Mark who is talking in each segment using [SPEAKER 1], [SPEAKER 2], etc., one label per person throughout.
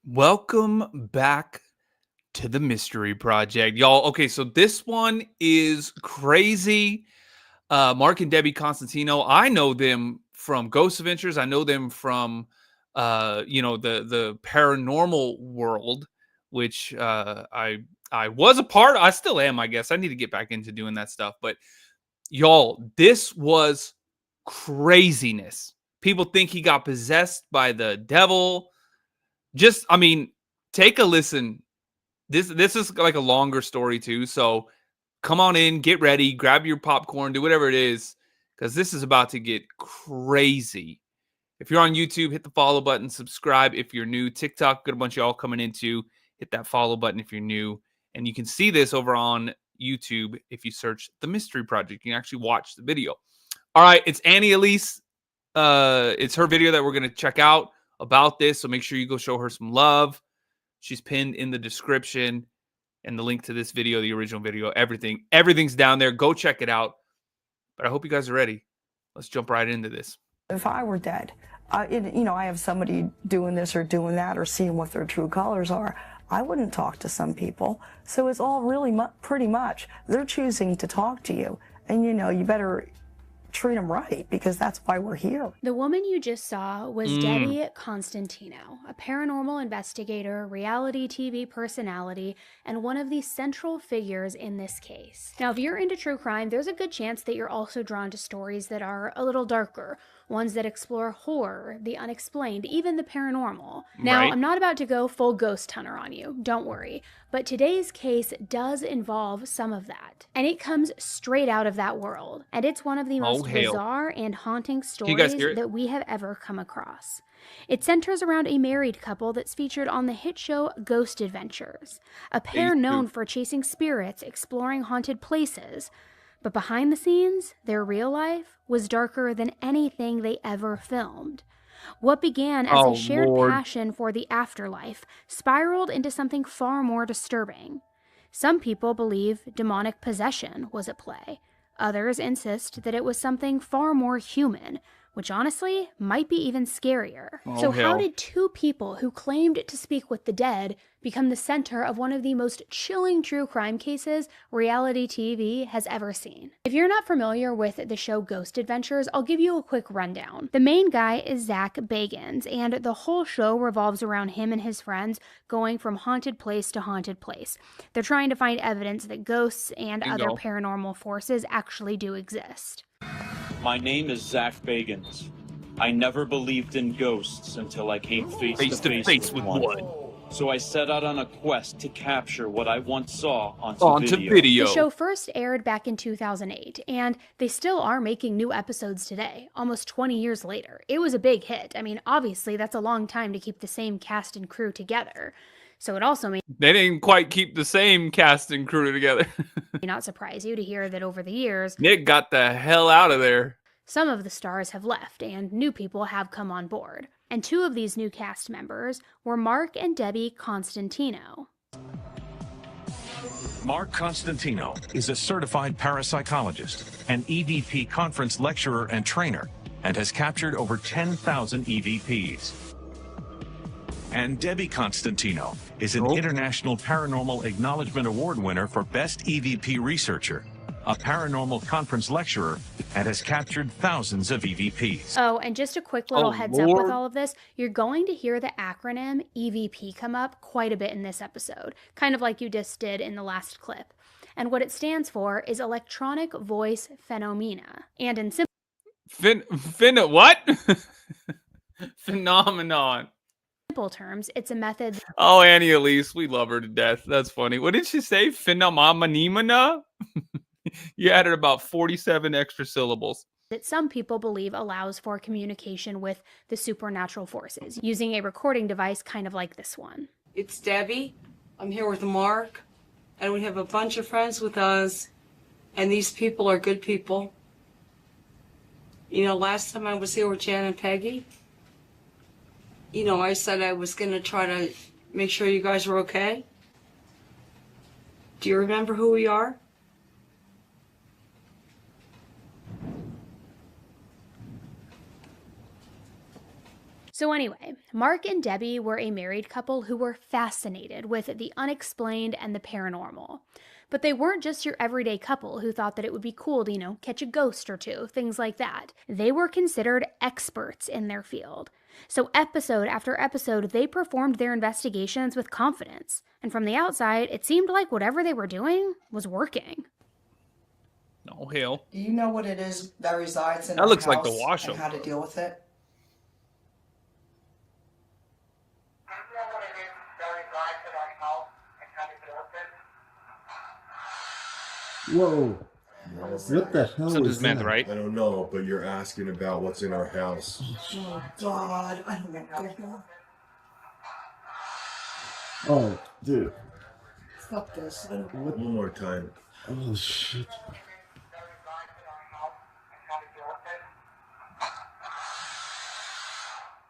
[SPEAKER 1] Welcome back to the Mystery Project, y'all. Okay, so this one is crazy. Mark and Debbie Constantino. I know them from Ghost Adventures. I know them from the paranormal world, which I was a part. I still am, I guess. I need to get back into doing that stuff. But y'all, this was craziness. People think he got possessed by the devil. I mean, take a listen. This is like a longer story too. So come on in, get ready, grab your popcorn, do whatever it is, because this is about to get crazy. If you're on YouTube, hit the follow button, subscribe if you're new. TikTok, got a bunch of y'all coming into. Hit that follow button if you're new. And you can see this over on YouTube if you search The Mystery Project. You can actually watch the video. All right, it's Annie Elise. It's her video that we're going to check out about this. So make sure you go show her some love. She's pinned in the description and the link to this video, the original video, everything's down there. Go check it out. But I hope you guys are ready. Let's jump right into this.
[SPEAKER 2] If I were dead, I have somebody doing this or doing that or seeing what their true colors are, I wouldn't talk to some people. So it's all really pretty much they're choosing to talk to you. And, you better treat them right, because that's why we're here.
[SPEAKER 3] The woman you just saw was Debbie Constantino, a paranormal investigator, reality TV personality, and one of the central figures in this case. Now, if you're into true crime, there's a good chance that you're also drawn to stories that are a little darker, ones that explore horror, the unexplained, even the paranormal. Now,
[SPEAKER 1] Right.
[SPEAKER 3] I'm not about to go full ghost hunter on you, don't worry, but today's case does involve some of that. And it comes straight out of that world. And it's one of the most
[SPEAKER 1] hail.
[SPEAKER 3] bizarre and haunting
[SPEAKER 1] you guys
[SPEAKER 3] stories
[SPEAKER 1] hear it?
[SPEAKER 3] that we have ever come across. It centers around a married couple that's featured on the hit show Ghost Adventures, a pair known for chasing spirits, exploring haunted places. But behind the scenes, their real life was darker than anything they ever filmed. What began as a shared passion for the afterlife spiraled into something far more disturbing. Some people believe demonic possession was at play. Others insist that it was something far more human, which honestly might be even scarier. So how did two people who claimed to speak with the dead become the center of one of the most chilling true crime cases reality TV has ever seen? If you're not familiar with the show Ghost Adventures, I'll give you a quick rundown. The main guy is Zach Bagans, and the whole show revolves around him and his friends going from haunted place to haunted place. They're trying to find evidence that ghosts and other paranormal forces actually do exist.
[SPEAKER 4] My name is Zach Bagans. I never believed in ghosts until I came face to face with one. So I set out on a quest to capture what I once saw onto video.
[SPEAKER 3] The show first aired back in 2008, and they still are making new episodes today, almost 20 years later. It was a big hit. I mean, obviously, that's a long time to keep the same cast and crew together. So it also may
[SPEAKER 1] They didn't quite keep the same cast and crew together.
[SPEAKER 3] not surprise you to hear that over the years,
[SPEAKER 1] Nick got the hell out of there.
[SPEAKER 3] some of the stars have left and new people have come on board. And two of these new cast members were Mark and Debbie Constantino.
[SPEAKER 5] Mark Constantino is a certified parapsychologist, an EVP conference lecturer and trainer, and has captured over 10,000 EVPs. And Debbie Constantino is an International Paranormal Acknowledgement Award winner for Best EVP Researcher, a paranormal conference lecturer, and has captured thousands of EVPs.
[SPEAKER 3] Oh, and just a quick little heads up with all of this, you're going to hear the acronym EVP come up quite a bit in this episode, kind of like you just did in the last clip. And what it stands for is Electronic Voice Phenomena. And in
[SPEAKER 1] What? Phenomenon.
[SPEAKER 3] simple terms, it's a method
[SPEAKER 1] Oh, Annie Elise, we love her to death. That's funny. What did she say? Phenomenon? You added about 47 extra syllables.
[SPEAKER 3] that some people believe allows for communication with the supernatural forces, using a recording device kind of like this one.
[SPEAKER 6] It's Debbie. I'm here with Mark, and we have a bunch of friends with us, and these people are good people. Last time I was here with Jan and Peggy, I said I was going to try to make sure you guys were okay. Do you remember who we are?
[SPEAKER 3] So anyway, Mark and Debbie were a married couple who were fascinated with the unexplained and the paranormal. But they weren't just your everyday couple who thought that it would be cool to, catch a ghost or two, things like that. They were considered experts in their field. So episode after episode, they performed their investigations with confidence. And from the outside, it seemed like whatever they were doing was working.
[SPEAKER 1] Oh, hell.
[SPEAKER 2] Do you know what it is that resides in
[SPEAKER 1] That
[SPEAKER 2] our
[SPEAKER 1] looks like the
[SPEAKER 2] house
[SPEAKER 1] washout.
[SPEAKER 2] and how to deal with it?
[SPEAKER 7] Whoa. What the hell
[SPEAKER 1] So
[SPEAKER 7] is
[SPEAKER 1] this man's
[SPEAKER 7] that?
[SPEAKER 1] right.
[SPEAKER 8] I don't know, but you're asking about what's in our house.
[SPEAKER 2] Oh, God. I don't know.
[SPEAKER 7] Oh, dude.
[SPEAKER 2] Fuck this. I don't know.
[SPEAKER 8] One more time.
[SPEAKER 7] Oh, shit.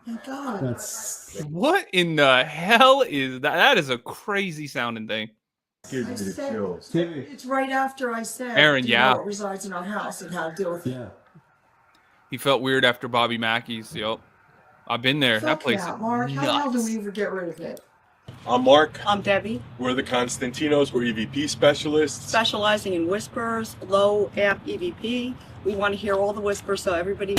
[SPEAKER 2] My God.
[SPEAKER 7] That's...
[SPEAKER 1] What in the hell is that? That is a crazy sounding thing.
[SPEAKER 8] Gives me the chills.
[SPEAKER 7] Timmy.
[SPEAKER 2] It's right after I said,
[SPEAKER 1] Aaron,
[SPEAKER 2] do you
[SPEAKER 1] yeah.
[SPEAKER 2] know what resides in our house and how to deal with it?
[SPEAKER 7] Yeah.
[SPEAKER 1] He felt weird after Bobby Mackey's. Yup. I've been there. That
[SPEAKER 2] Fuck
[SPEAKER 1] place
[SPEAKER 2] yeah,
[SPEAKER 1] is
[SPEAKER 2] Mark. How the hell do
[SPEAKER 1] nuts.
[SPEAKER 2] we ever get rid of it?
[SPEAKER 8] I'm Mark.
[SPEAKER 6] I'm Debbie,
[SPEAKER 8] We're the Constantinos. We're EVP specialists.
[SPEAKER 6] specializing in whispers, low amp EVP. We want to hear all the whispers so everybody,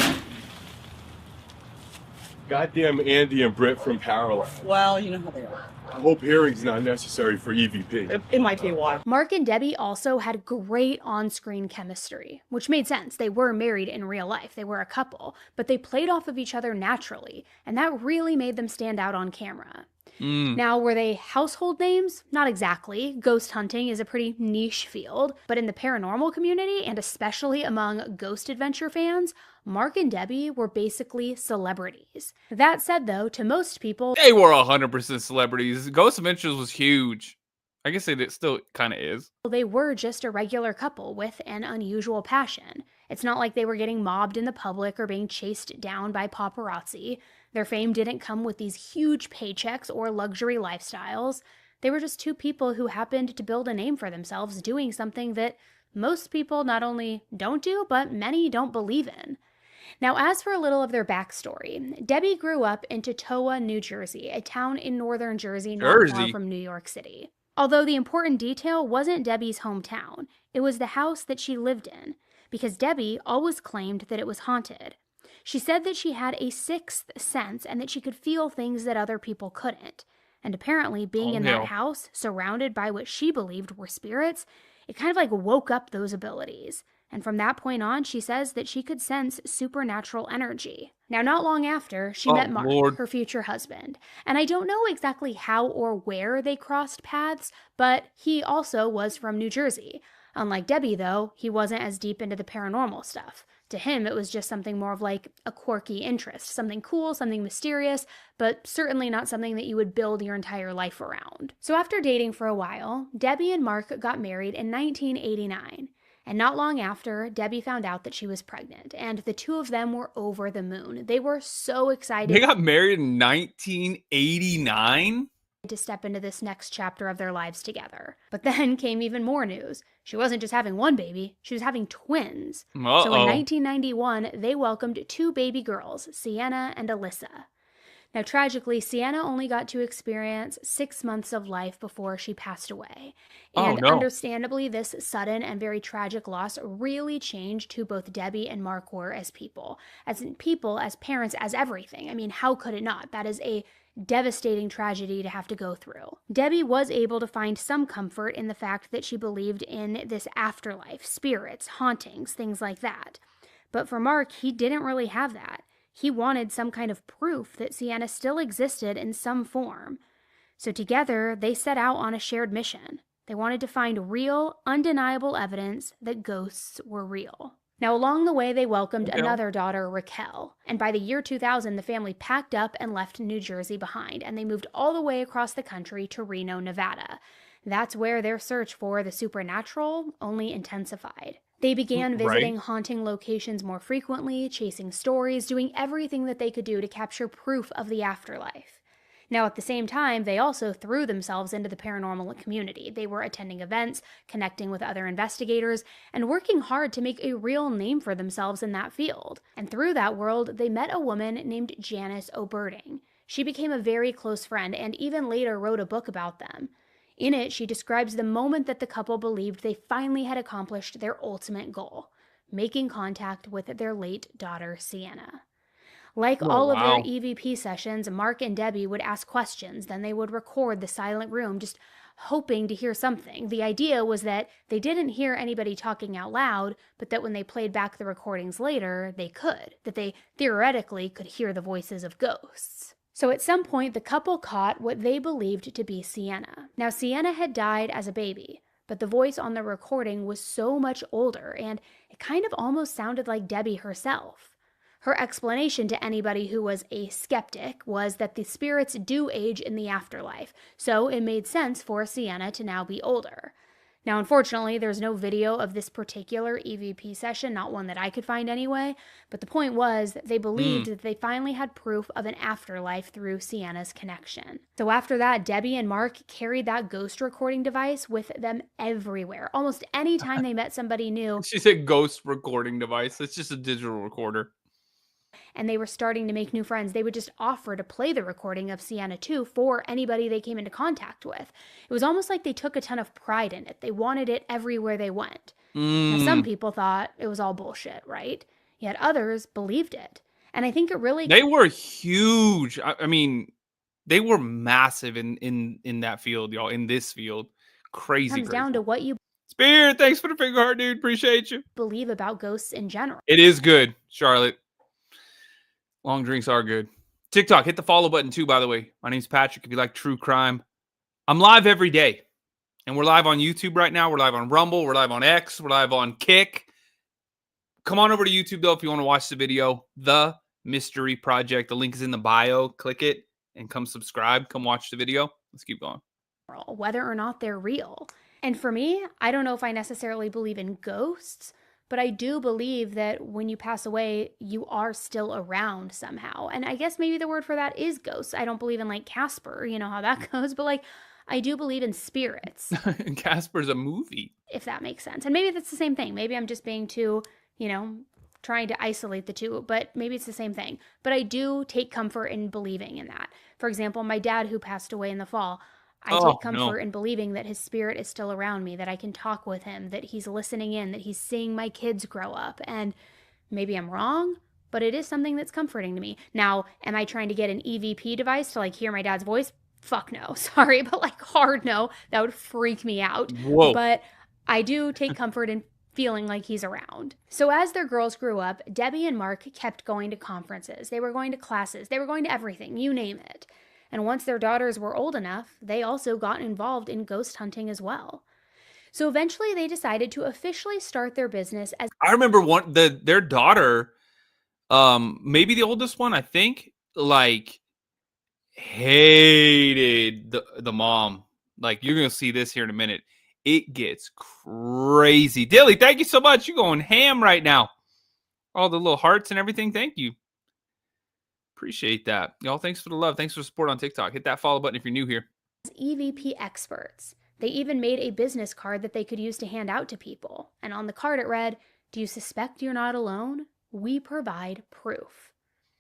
[SPEAKER 8] Goddamn Andy and Britt from Paranormal.
[SPEAKER 6] well, you know how they are.
[SPEAKER 8] I hope hearing's not necessary for EVP.
[SPEAKER 6] It might be a while.
[SPEAKER 3] Mark and Debbie also had great on-screen chemistry, which made sense. They were married in real life. They were a couple, but they played off of each other naturally, and that really made them stand out on camera. Now, were they household names? Not exactly. Ghost hunting is a pretty niche field, but in the paranormal community, and especially among ghost adventure fans, Mark and Debbie were basically celebrities. That said, though, to most people,
[SPEAKER 1] They were 100% celebrities. Ghost Adventures was huge. I guess it still kind of is.
[SPEAKER 3] they were just a regular couple with an unusual passion. It's not like they were getting mobbed in the public or being chased down by paparazzi. Their fame didn't come with these huge paychecks or luxury lifestyles. They were just two people who happened to build a name for themselves doing something that most people not only don't do, but many don't believe in. Now, as for a little of their backstory, Debbie grew up in Totowa, New Jersey, a town in northern Jersey not far from New York City. Although the important detail wasn't Debbie's hometown, it was the house that she lived in, because Debbie always claimed that it was haunted. She said that she had a sixth sense and that she could feel things that other people couldn't. And apparently being in that house, surrounded by what she believed were spirits, it kind of like woke up those abilities. And from that point on, she says that she could sense supernatural energy. Now, not long after, she met Mark, her future husband. And I don't know exactly how or where they crossed paths, but he also was from New Jersey. Unlike Debbie, though, he wasn't as deep into the paranormal stuff. To him, it was just something more of like a quirky interest, something cool, something mysterious, but certainly not something that you would build your entire life around. So after dating for a while, Debbie and Mark got married in 1989. And not long after, Debbie found out that she was pregnant, and the two of them were over the moon. They were so excited.
[SPEAKER 1] They got married in 1989?
[SPEAKER 3] To step into this next chapter of their lives together. But then came even more news. She wasn't just having one baby, she was having twins. So in 1991, they welcomed two baby girls, Sienna and Alyssa. Now, tragically, Sienna only got to experience 6 months of life before she passed away. And understandably, this sudden and very tragic loss really changed who both Debbie and Mark were as people, as parents, as everything. I mean, how could it not? That is a devastating tragedy to have to go through. Debbie was able to find some comfort in the fact that she believed in this afterlife, spirits, hauntings, things like that. But for Mark, he didn't really have that. He wanted some kind of proof that Sienna still existed in some form. So together, they set out on a shared mission. They wanted to find real, undeniable evidence that ghosts were real. Now, along the way, they welcomed another daughter, Raquel. And by the year 2000, the family packed up and left New Jersey behind, and they moved all the way across the country to Reno, Nevada. That's where their search for the supernatural only intensified. They began visiting haunting locations more frequently, chasing stories, doing everything that they could do to capture proof of the afterlife. Now, at the same time, they also threw themselves into the paranormal community. They were attending events, connecting with other investigators, and working hard to make a real name for themselves in that field. And through that world, they met a woman named Janice O'Birding. She became a very close friend and even later wrote a book about them. In it, she describes the moment that the couple believed they finally had accomplished their ultimate goal, making contact with their late daughter, Sienna. Like all of their EVP sessions, Mark and Debbie would ask questions, then they would record the silent room, just hoping to hear something. The idea was that they didn't hear anybody talking out loud, but that when they played back the recordings later, they could, that they theoretically could hear the voices of ghosts. So at some point, the couple caught what they believed to be Sienna. Now, Sienna had died as a baby, but the voice on the recording was so much older, and it kind of almost sounded like Debbie herself. Her explanation to anybody who was a skeptic was that the spirits do age in the afterlife, so it made sense for Sienna to now be older. Now, unfortunately, there's no video of this particular EVP session, not one that I could find anyway, but the point was that they believed that they finally had proof of an afterlife through Sienna's connection. So after that, Debbie and Mark carried that ghost recording device with them everywhere. Almost any time they met somebody new.
[SPEAKER 1] She said ghost recording device. It's just a digital recorder.
[SPEAKER 3] And they were starting to make new friends, they would just offer to play the recording of Sienna 2 for anybody they came into contact with. It was almost like they took a ton of pride in it. They wanted it everywhere they went. Now, some people thought it was all bullshit, right? Yet others believed it. And I think it really...
[SPEAKER 1] They were huge. I mean, they were massive in that field, y'all, in this field. Crazy.
[SPEAKER 3] Comes down to what you...
[SPEAKER 1] Spirit, thanks for the finger heart, dude. Appreciate you.
[SPEAKER 3] ...believe about ghosts in general.
[SPEAKER 1] It is good, Charlotte. Long drinks are good. TikTok, hit the follow button too, by the way. My name's Patrick. If you like true crime, I'm live every day. And we're live on YouTube right now. We're live on Rumble. We're live on X. We're live on Kick. Come on over to YouTube, though, if you want to watch the video. The Mystery Project. The link is in the bio. Click it and come subscribe. Come watch the video. Let's keep going.
[SPEAKER 3] Whether or not they're real. And for me, I don't know if I necessarily believe in ghosts, but I do believe that when you pass away, you are still around somehow. And I guess maybe the word for that is ghosts. I don't believe in like Casper, you know how that goes, but like I do believe in spirits.
[SPEAKER 1] Casper's a movie.
[SPEAKER 3] If that makes sense. And maybe that's the same thing. Maybe I'm just being too, trying to isolate the two, but maybe it's the same thing. But I do take comfort in believing in that. For example, my dad who passed away in the fall, I take comfort in believing that his spirit is still around me, that I can talk with him, that he's listening in, that he's seeing my kids grow up. And maybe I'm wrong, but it is something that's comforting to me. Now, am I trying to get an EVP device to like hear my dad's voice? Fuck no. Sorry, but like hard no. That would freak me out.
[SPEAKER 1] Whoa.
[SPEAKER 3] But I do take comfort in feeling like he's around. So as their girls grew up, Debbie and Mark kept going to conferences. They were going to classes. They were going to everything, you name it. And once their daughters were old enough, they also got involved in ghost hunting as well. So eventually they decided to officially start their business as...
[SPEAKER 1] I remember their daughter, maybe the oldest one, I think, like hated the mom. Like you're going to see this here in a minute. It gets crazy. Dilly, thank you so much. You're going ham right now. All the little hearts and everything. Thank you. Appreciate that. Y'all, thanks for the love. Thanks for the support on TikTok. Hit that follow button if you're new here.
[SPEAKER 3] EVP experts. They even made a business card that they could use to hand out to people. And on the card it read, "Do you suspect you're not alone? We provide proof."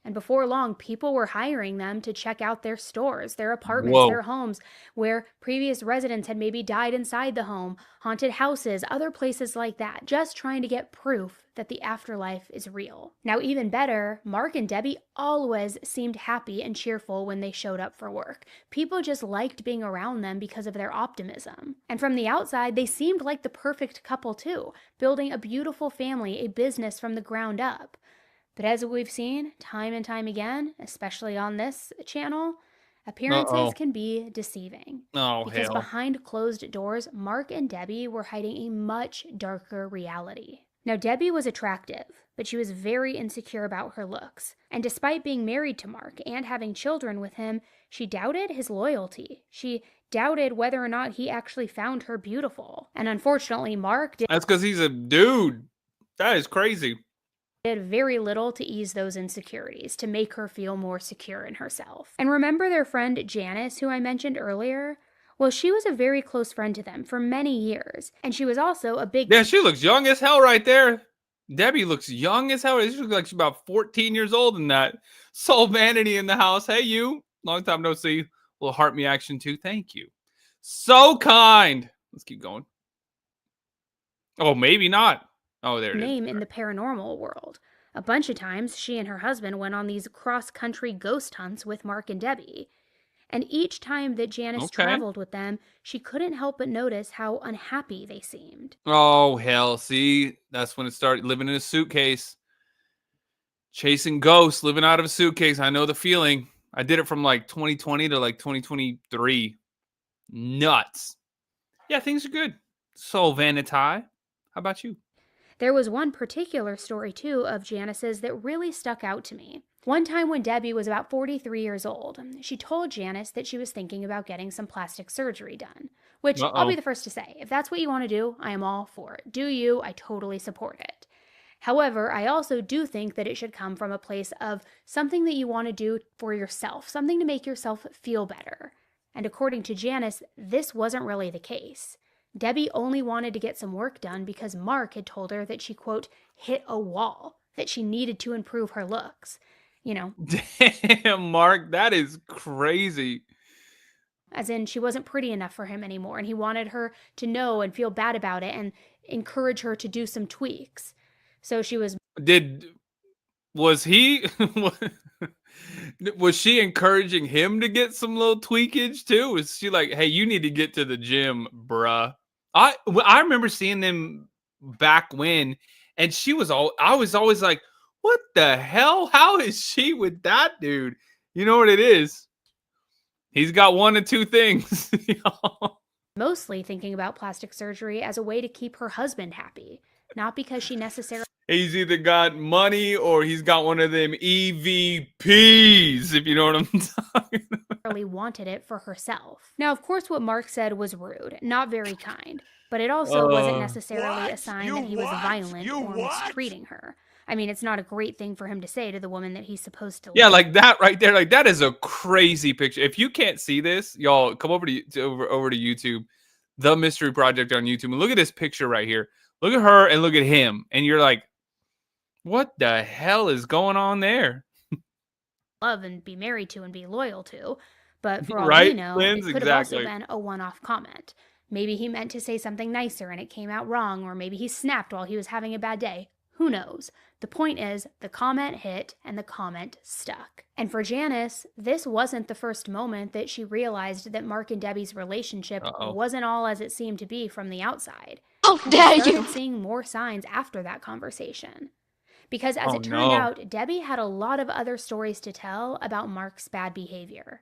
[SPEAKER 3] And before long, people were hiring them to check out their stores, their apartments, their homes, where previous residents had maybe died inside the home, haunted houses, other places like that, just trying to get proof that the afterlife is real. Now, even better, Mark and Debbie always seemed happy and cheerful when they showed up for work. People just liked being around them because of their optimism. And from the outside, they seemed like the perfect couple too, building a beautiful family, a business from the ground up. But as we've seen time and time again, especially on this channel, appearances can be deceiving. Because behind closed doors, Mark and Debbie were hiding a much darker reality. Now, Debbie was attractive, but she was very insecure about her looks. And despite being married to Mark and having children with him, she doubted his loyalty. She doubted whether or not he actually found her beautiful. And unfortunately, Mark did...
[SPEAKER 1] That's because he's a dude. That is crazy.
[SPEAKER 3] did very little to ease those insecurities, to make her feel more secure in herself. And remember their friend Janice, who I mentioned earlier? Well, she was a very close friend to them for many years, and she was also a big...
[SPEAKER 1] Yeah, she looks young as hell right there. Debbie looks young as hell. She looks like she's about 14 years old in that. Soul Vanity in the house. Hey, you. Long time no see. Little heart me action too. Thank you. So kind. Let's keep going. Oh, maybe not. Oh, there it is.
[SPEAKER 3] Name in the paranormal world. A bunch of times, she and her husband went on these cross-country ghost hunts with Mark and Debbie. And each time that Janice traveled with them, she couldn't help but notice how unhappy they seemed.
[SPEAKER 1] Oh, hell. See, that's when it started. Living in a suitcase. Chasing ghosts, living out of a suitcase. I know the feeling. I did it from like 2020 to like 2023. Nuts. Yeah, things are good. Soul Vanity. How about you?
[SPEAKER 3] There was one particular story, too, of Janice's that really stuck out to me. One time when Debbie was about 43 years old, she told Janice that she was thinking about getting some plastic surgery done. Which, I'll be the first to say, if that's what you want to do, I am all for it. Do you? I totally support it. However, I also do think that it should come from a place of something that you want to do for yourself, something to make yourself feel better. And according to Janice, this wasn't really the case. Debbie only wanted to get some work done because Mark had told her that she, quote, hit a wall, that she needed to improve her looks. You know.
[SPEAKER 1] Damn, Mark, that is crazy.
[SPEAKER 3] As in, she wasn't pretty enough for him anymore, and he wanted her to know and feel bad about it and encourage her to do some tweaks. So she was...
[SPEAKER 1] Was she encouraging him to get some little tweakage too? Was she like, hey, you need to get to the gym, bruh? I remember seeing them back when, and I was always like, what the hell? How is she with that dude? You know what it is? He's got one of two things.
[SPEAKER 3] Mostly thinking about plastic surgery as a way to keep her husband happy, not because she necessarily...
[SPEAKER 1] He's either got money or he's got one of them EVPs, if you know what I'm talking about.
[SPEAKER 3] Really wanted it for herself. Now, of course, what Mark said was rude, not very kind, but it also wasn't necessarily a sign that he was violent or mistreating her. I mean, it's not a great thing for him to say to the woman that he's supposed to...
[SPEAKER 1] Yeah, like that right there. Like, that is a crazy picture. If you can't see this, y'all, come over to YouTube, The Mystery Project on YouTube, and look at this picture right here. Look at her and look at him, and you're like, what the hell is going on there?
[SPEAKER 3] Love and be married to and be loyal to. But for all we know, it could have also been a one-off comment. Maybe he meant to say something nicer and it came out wrong, or maybe he snapped while he was having a bad day. Who knows? The point is, the comment hit and the comment stuck. And for Janice, this wasn't the first moment that she realized that Mark and Debbie's relationship wasn't all as it seemed to be from the outside. How dare you! She started seeing more signs after that conversation. Because as it turned out, Debbie had a lot of other stories to tell about Mark's bad behavior.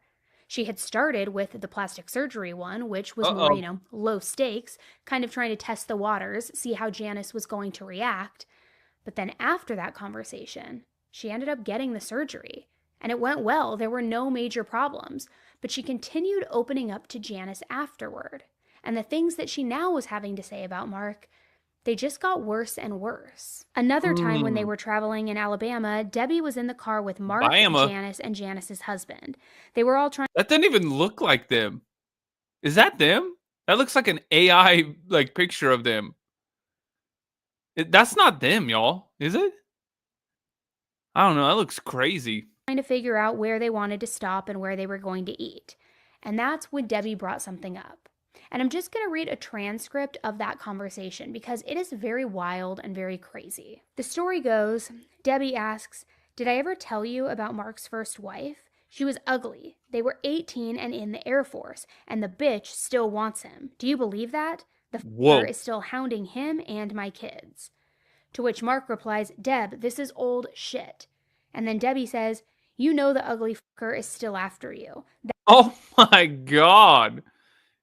[SPEAKER 3] She had started with the plastic surgery one, which was more, low stakes, kind of trying to test the waters, see how Janice was going to react. But then after that conversation, she ended up getting the surgery. And it went well. There were no major problems. But she continued opening up to Janice afterward. And the things that she now was having to say about Mark, they just got worse and worse. Another time when they were traveling in Alabama, Debbie was in the car with Mark, Janice, and Janice's husband. They were all trying...
[SPEAKER 1] That doesn't even look like them. Is that them? That looks like an AI picture of them. That's not them, y'all. Is it? I don't know. That looks crazy.
[SPEAKER 3] Trying to figure out where they wanted to stop and where they were going to eat. And that's when Debbie brought something up. And I'm just going to read a transcript of that conversation because it is very wild and very crazy. The story goes, Debbie asks, "Did I ever tell you about Mark's first wife? She was ugly. They were 18 and in the Air Force, and the bitch still wants him. Do you believe that? The fucker is still hounding him and my kids." To which Mark replies, "Deb, this is old shit." And then Debbie says, "You know the ugly fucker is still after you."
[SPEAKER 1] Oh my God.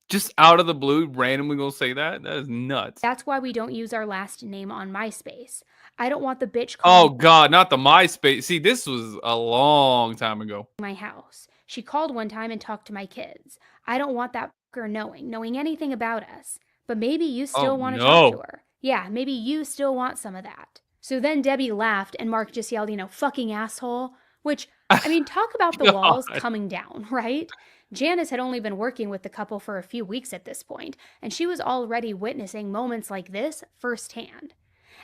[SPEAKER 1] Just out of the blue, randomly gonna say that? That is nuts.
[SPEAKER 3] That's why we don't use our last name on MySpace. I don't want the bitch
[SPEAKER 1] calling... Oh God, not the MySpace. See, this was a long time ago.
[SPEAKER 3] ...my house. She called one time and talked to my kids. I don't want that fucker knowing anything about us. But maybe you still want to talk to her. Yeah, maybe you still want some of that. So then Debbie laughed and Mark just yelled, fucking asshole, which, I mean, talk about the walls coming down, right? Janice had only been working with the couple for a few weeks at this point, and she was already witnessing moments like this firsthand.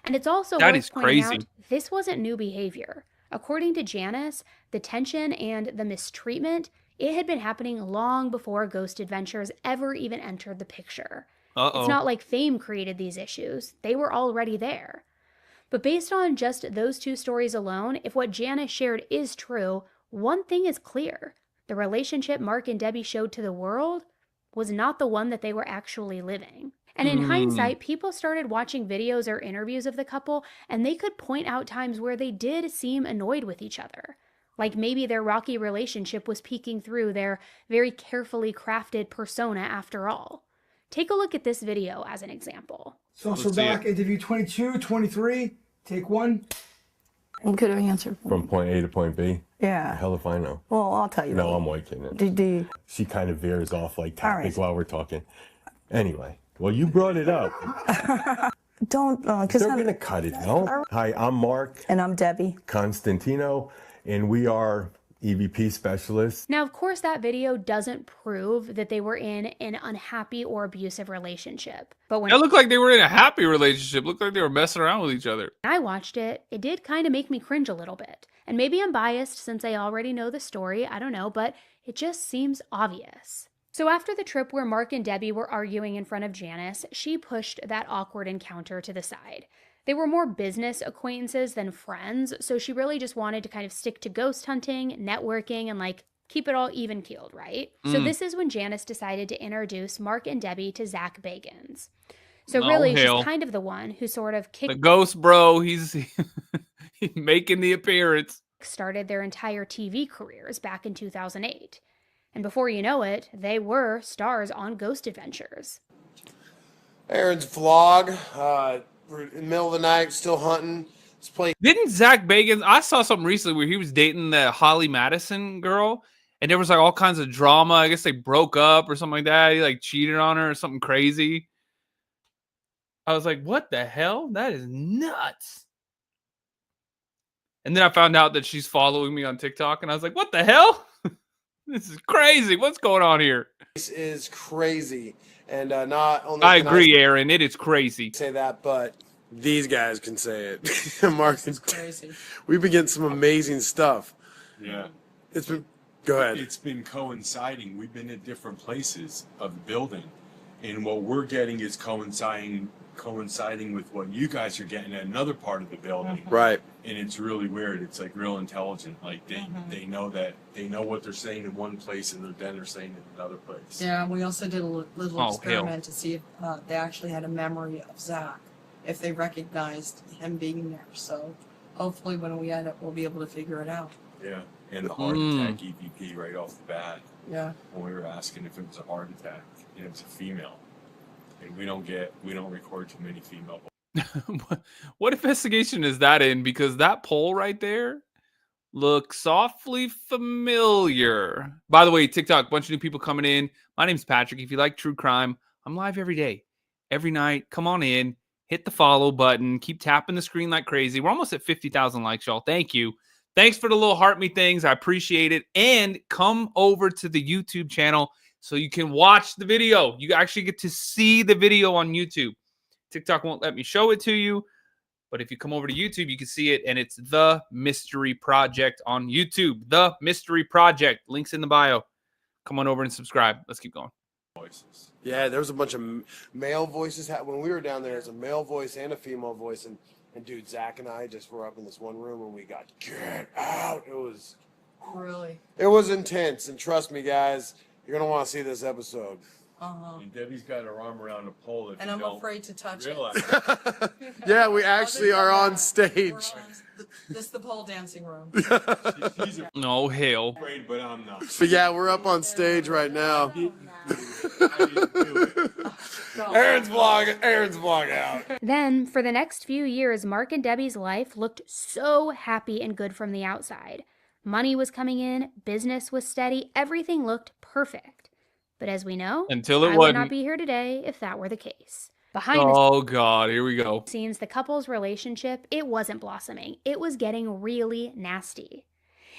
[SPEAKER 3] And it's also worth pointing out, this wasn't new behavior. According to Janice, the tension and the mistreatment, it had been happening long before Ghost Adventures ever even entered the picture. It's not like fame created these issues. They were already there. But based on just those two stories alone, if what Janice shared is true, one thing is clear. The relationship Mark and Debbie showed to the world was not the one that they were actually living. And in hindsight, people started watching videos or interviews of the couple, and they could point out times where they did seem annoyed with each other. Like maybe their rocky relationship was peeking through their very carefully crafted persona after all. Take a look at this video as an example.
[SPEAKER 9] So we're back, interview 22, 23, take one.
[SPEAKER 2] You could have answered.
[SPEAKER 8] From point A to point B?
[SPEAKER 2] Yeah.
[SPEAKER 8] Hell if I know.
[SPEAKER 2] Well, I'll tell you.
[SPEAKER 8] No, I'm white kidding.
[SPEAKER 2] Do
[SPEAKER 8] She kind of veers off like topics
[SPEAKER 2] right.
[SPEAKER 8] while we're talking. Anyway, well, you brought it up.
[SPEAKER 2] Don't, because
[SPEAKER 8] They're going to cut it, no? Hi, I'm Mark.
[SPEAKER 2] And I'm Debbie.
[SPEAKER 8] Constantino, and we are EVP specialists.
[SPEAKER 3] Now, of course, that video doesn't prove that they were in an unhappy or abusive relationship. But when
[SPEAKER 1] It looked like they were in a happy relationship. Looked like they were messing around with each other.
[SPEAKER 3] I watched it, it did kind of make me cringe a little bit. And maybe I'm biased since I already know the story, I don't know, but it just seems obvious. So after the trip where Mark and Debbie were arguing in front of Janice, she pushed that awkward encounter to the side. They were more business acquaintances than friends, so she really just wanted to kind of stick to ghost hunting, networking, and keep it all even-keeled, right? So this is when Janice decided to introduce Mark and Debbie to Zach Bagans. So really, she's kind of the one who sort of
[SPEAKER 1] the ghost bro, he's making the appearance.
[SPEAKER 3] Started their entire TV careers back in 2008. And before you know it, they were stars on Ghost Adventures.
[SPEAKER 10] Aaron's vlog. We're in the middle of the night, still hunting.
[SPEAKER 1] Didn't Zach Bagans, I saw something recently where he was dating the Holly Madison girl, and there was all kinds of drama. I guess they broke up or something like that. He cheated on her or something crazy. I was like, what the hell? That is nuts. And then I found out that she's following me on TikTok, and I was like, what the hell? This is crazy. What's going on here?
[SPEAKER 10] This is crazy. And not only
[SPEAKER 1] I agree, Aaron. It is crazy.
[SPEAKER 10] Say that, but these guys can say it. Mark, it's crazy. We've been getting some amazing stuff.
[SPEAKER 8] Yeah.
[SPEAKER 10] Go ahead.
[SPEAKER 8] It's been coinciding. We've been at different places of the building, and what we're getting is coinciding with what you guys are getting at another part of the building.
[SPEAKER 10] Right.
[SPEAKER 8] And it's really weird. It's real intelligent. They know what they're saying in one place, and then they're saying it in another place.
[SPEAKER 6] Yeah, we also did a little experiment to see if they actually had a memory of Zach, if they recognized him being there. So hopefully when we edit, we'll be able to figure it out.
[SPEAKER 8] Yeah. And the heart attack EVP right off the bat.
[SPEAKER 6] Yeah.
[SPEAKER 8] When we were asking if it was a heart attack, and it was a female. And we don't record too many female.
[SPEAKER 1] What investigation is that in? Because that poll right there looks awfully familiar. By the way, TikTok, bunch of new people coming in. My name's Patrick. If you like true crime, I'm live every day, every night. Come on in, hit the follow button, keep tapping the screen like crazy. We're almost at 50,000 likes, y'all. Thank you. Thanks for the little heart me things. I appreciate it. And come over to the YouTube channel so you can watch the video. You actually get to see the video on YouTube. TikTok won't let me show it to you, but if you come over to YouTube, you can see it, and it's The Mystery Project on YouTube. The Mystery Project. Links in the bio. Come on over and subscribe. Let's keep going.
[SPEAKER 10] Voices. Yeah, there was a bunch of male voices. When we were down there, there's a male voice and a female voice, and dude, Zach and I just were up in this one room, and we got, get out. It was intense, and trust me, guys, you're going to want to see this episode.
[SPEAKER 8] And Debbie's got her arm around a pole.
[SPEAKER 6] And I'm afraid to touch it.
[SPEAKER 10] Yeah, we actually are on stage.
[SPEAKER 6] This is the pole dancing room.
[SPEAKER 1] No, hell.
[SPEAKER 8] Afraid, but I'm not.
[SPEAKER 10] But yeah, we're up on stage right now. Aaron's vlog out.
[SPEAKER 3] Then, for the next few years, Mark and Debbie's life looked so happy and good from the outside. Money was coming in, business was steady, everything looked perfect. But as we know,
[SPEAKER 1] until it
[SPEAKER 3] I would
[SPEAKER 1] wasn't.
[SPEAKER 3] not be here today if that were the case. Behind the
[SPEAKER 1] Oh God, here we go.
[SPEAKER 3] scenes, the couple's relationship, it wasn't blossoming. It was getting really nasty.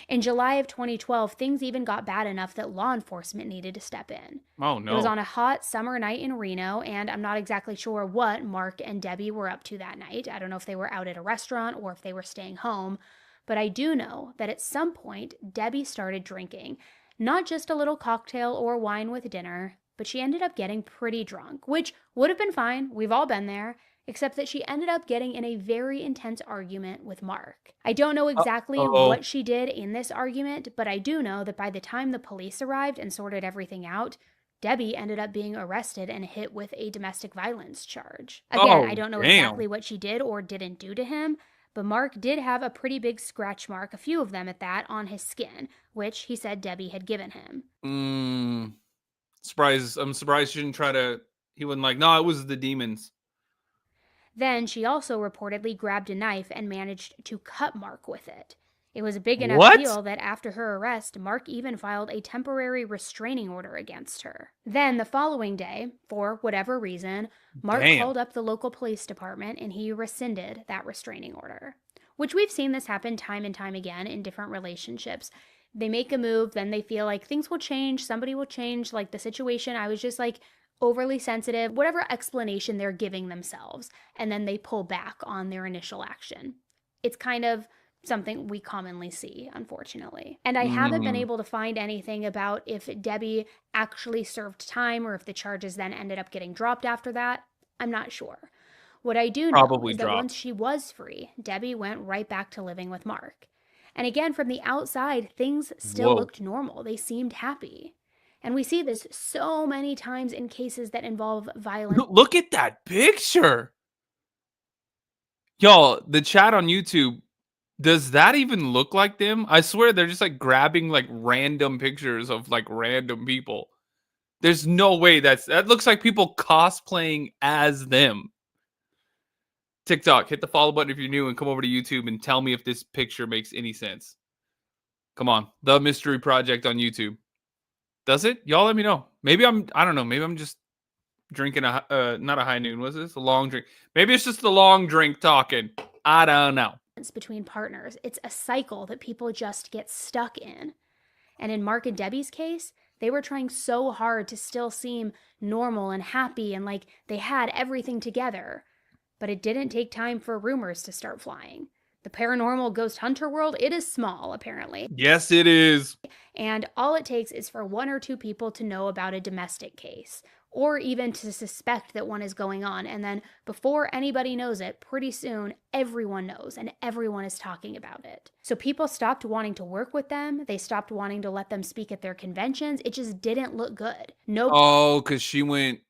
[SPEAKER 3] In July of 2012, things even got bad enough that law enforcement needed to step in.
[SPEAKER 1] Oh
[SPEAKER 3] It was
[SPEAKER 1] no.
[SPEAKER 3] on a hot summer night in Reno, and I'm not exactly sure what Mark and Debbie were up to that night. I don't know if they were out at a restaurant or if they were staying home, but I do know that at some point, Debbie started drinking. Not just a little cocktail or wine with dinner, but she ended up getting pretty drunk, which would have been fine. We've all been there. Except that she ended up getting in a very intense argument with Mark. I don't know exactly what she did in this argument, but I do know that by the time the police arrived and sorted everything out, Debbie ended up being arrested and hit with a domestic violence charge. Again, I don't know exactly what she did or didn't do to him, but Mark did have a pretty big scratch mark, a few of them at that, on his skin, which he said Debbie had given him.
[SPEAKER 1] I'm surprised she didn't try to, he wasn't like, no, it was the demons.
[SPEAKER 3] Then she also reportedly grabbed a knife and managed to cut Mark with it. It was a big enough deal that after her arrest, Mark even filed a temporary restraining order against her. Then the following day, for whatever reason, Mark called up the local police department and he rescinded that restraining order. Which we've seen this happen time and time again in different relationships. They make a move, then they feel like things will change, somebody will change, like the situation. I was just like overly sensitive, whatever explanation they're giving themselves, and then they pull back on their initial action. It's kind of something we commonly see, unfortunately. And I haven't been able to find anything about if Debbie actually served time or if the charges then ended up getting dropped after that. I'm not sure. What I do know is that once she was free, Debbie went right back to living with Mark. And again, from the outside, things still looked normal. They seemed happy. And we see this so many times in cases that involve violence.
[SPEAKER 1] Look at that picture. Y'all, the chat on YouTube, does that even look like them? I swear they're just like grabbing like random pictures of like random people. There's no way that looks like people cosplaying as them. TikTok, hit the follow button if you're new and come over to YouTube and tell me if this picture makes any sense. Come on, The Mystery Project on YouTube. Does it? Y'all let me know. Maybe I don't know. Maybe I'm just drinking not a high noon. Was this a long drink? Maybe it's just the long drink talking. I don't know.
[SPEAKER 3] Between partners, it's a cycle that people just get stuck in. And in Mark and Debbie's case, they were trying so hard to still seem normal and happy and like they had everything together. But it didn't take time for rumors to start flying. The paranormal ghost hunter world, it is small, apparently.
[SPEAKER 1] Yes, it is.
[SPEAKER 3] And all it takes is for one or two people to know about a domestic case, or even to suspect that one is going on. And then before anybody knows it, pretty soon, everyone knows and everyone is talking about it. So people stopped wanting to work with them. They stopped wanting to let them speak at their conventions. It just didn't look good.
[SPEAKER 1] Oh, because she went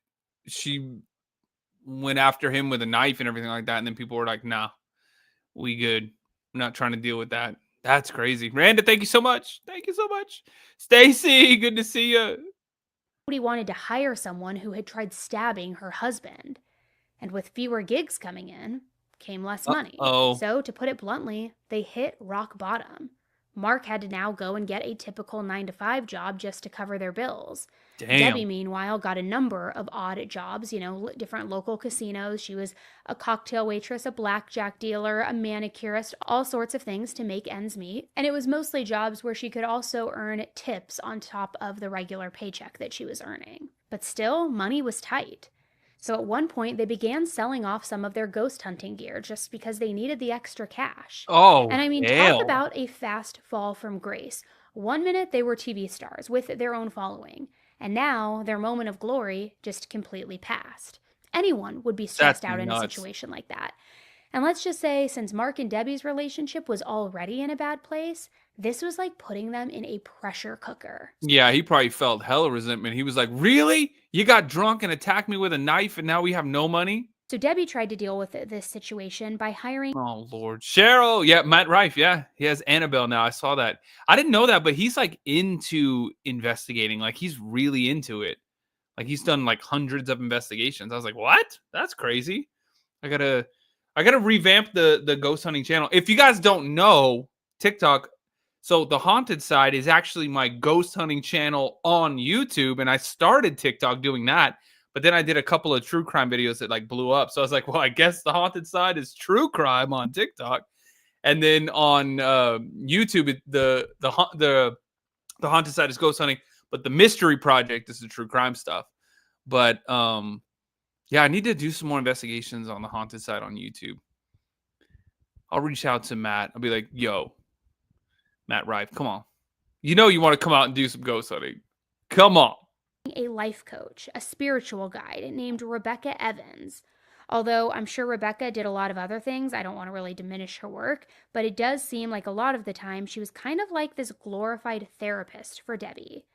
[SPEAKER 1] after him with a knife and everything like that. And then people were like, nah, we good. I'm not trying to deal with that. That's crazy. Randa, thank you so much. Thank you so much. Stacy, good to see you.
[SPEAKER 3] Nobody wanted to hire someone who had tried stabbing her husband. And with fewer gigs coming in, came less money. So, to put it bluntly, they hit rock bottom. Mark had to now go and get a typical 9-to-5 job just to cover their bills.
[SPEAKER 1] Damn.
[SPEAKER 3] Debbie, meanwhile, got a number of odd jobs, different local casinos. She was a cocktail waitress, a blackjack dealer, a manicurist, all sorts of things to make ends meet. And it was mostly jobs where she could also earn tips on top of the regular paycheck that she was earning. But still, money was tight. So at one point, they began selling off some of their ghost hunting gear just because they needed the extra cash. And I mean, talk about a fast fall from grace. 1 minute, they were TV stars with their own following. And now, their moment of glory just completely passed. Anyone would be stressed out in a situation like that. And let's just say, since Mark and Debbie's relationship was already in a bad place, this was like putting them in a pressure cooker.
[SPEAKER 1] Yeah, he probably felt hella resentment. He was like, really? You got drunk and attacked me with a knife and now we have no money?
[SPEAKER 3] So Debbie tried to deal with this situation by hiring...
[SPEAKER 1] Oh, Lord. Cheryl. Yeah, Matt Rife. Yeah, he has Annabelle now. I saw that. I didn't know that, but he's like into investigating. Like he's really into it. Like he's done like hundreds of investigations. I was like, what? That's crazy. I gotta revamp the ghost hunting channel. If you guys don't know, TikTok... So the haunted side is actually my ghost hunting channel on YouTube. And I started TikTok doing that. But then I did a couple of true crime videos that like blew up. So I was like, well, I guess the haunted side is true crime on TikTok. And then on YouTube, the haunted side is ghost hunting, but the mystery project is the true crime stuff. But yeah, I need to do some more investigations on the haunted side on YouTube. I'll reach out to Matt. I'll be like, yo, Matt Rife, come on. You know you want to come out and do some ghost hunting. Come on.
[SPEAKER 3] A life coach, a spiritual guide named Rebecca Evans. Although I'm sure Rebecca did a lot of other things, I don't want to really diminish her work, but it does seem like a lot of the time she was kind of like this glorified therapist for Debbie.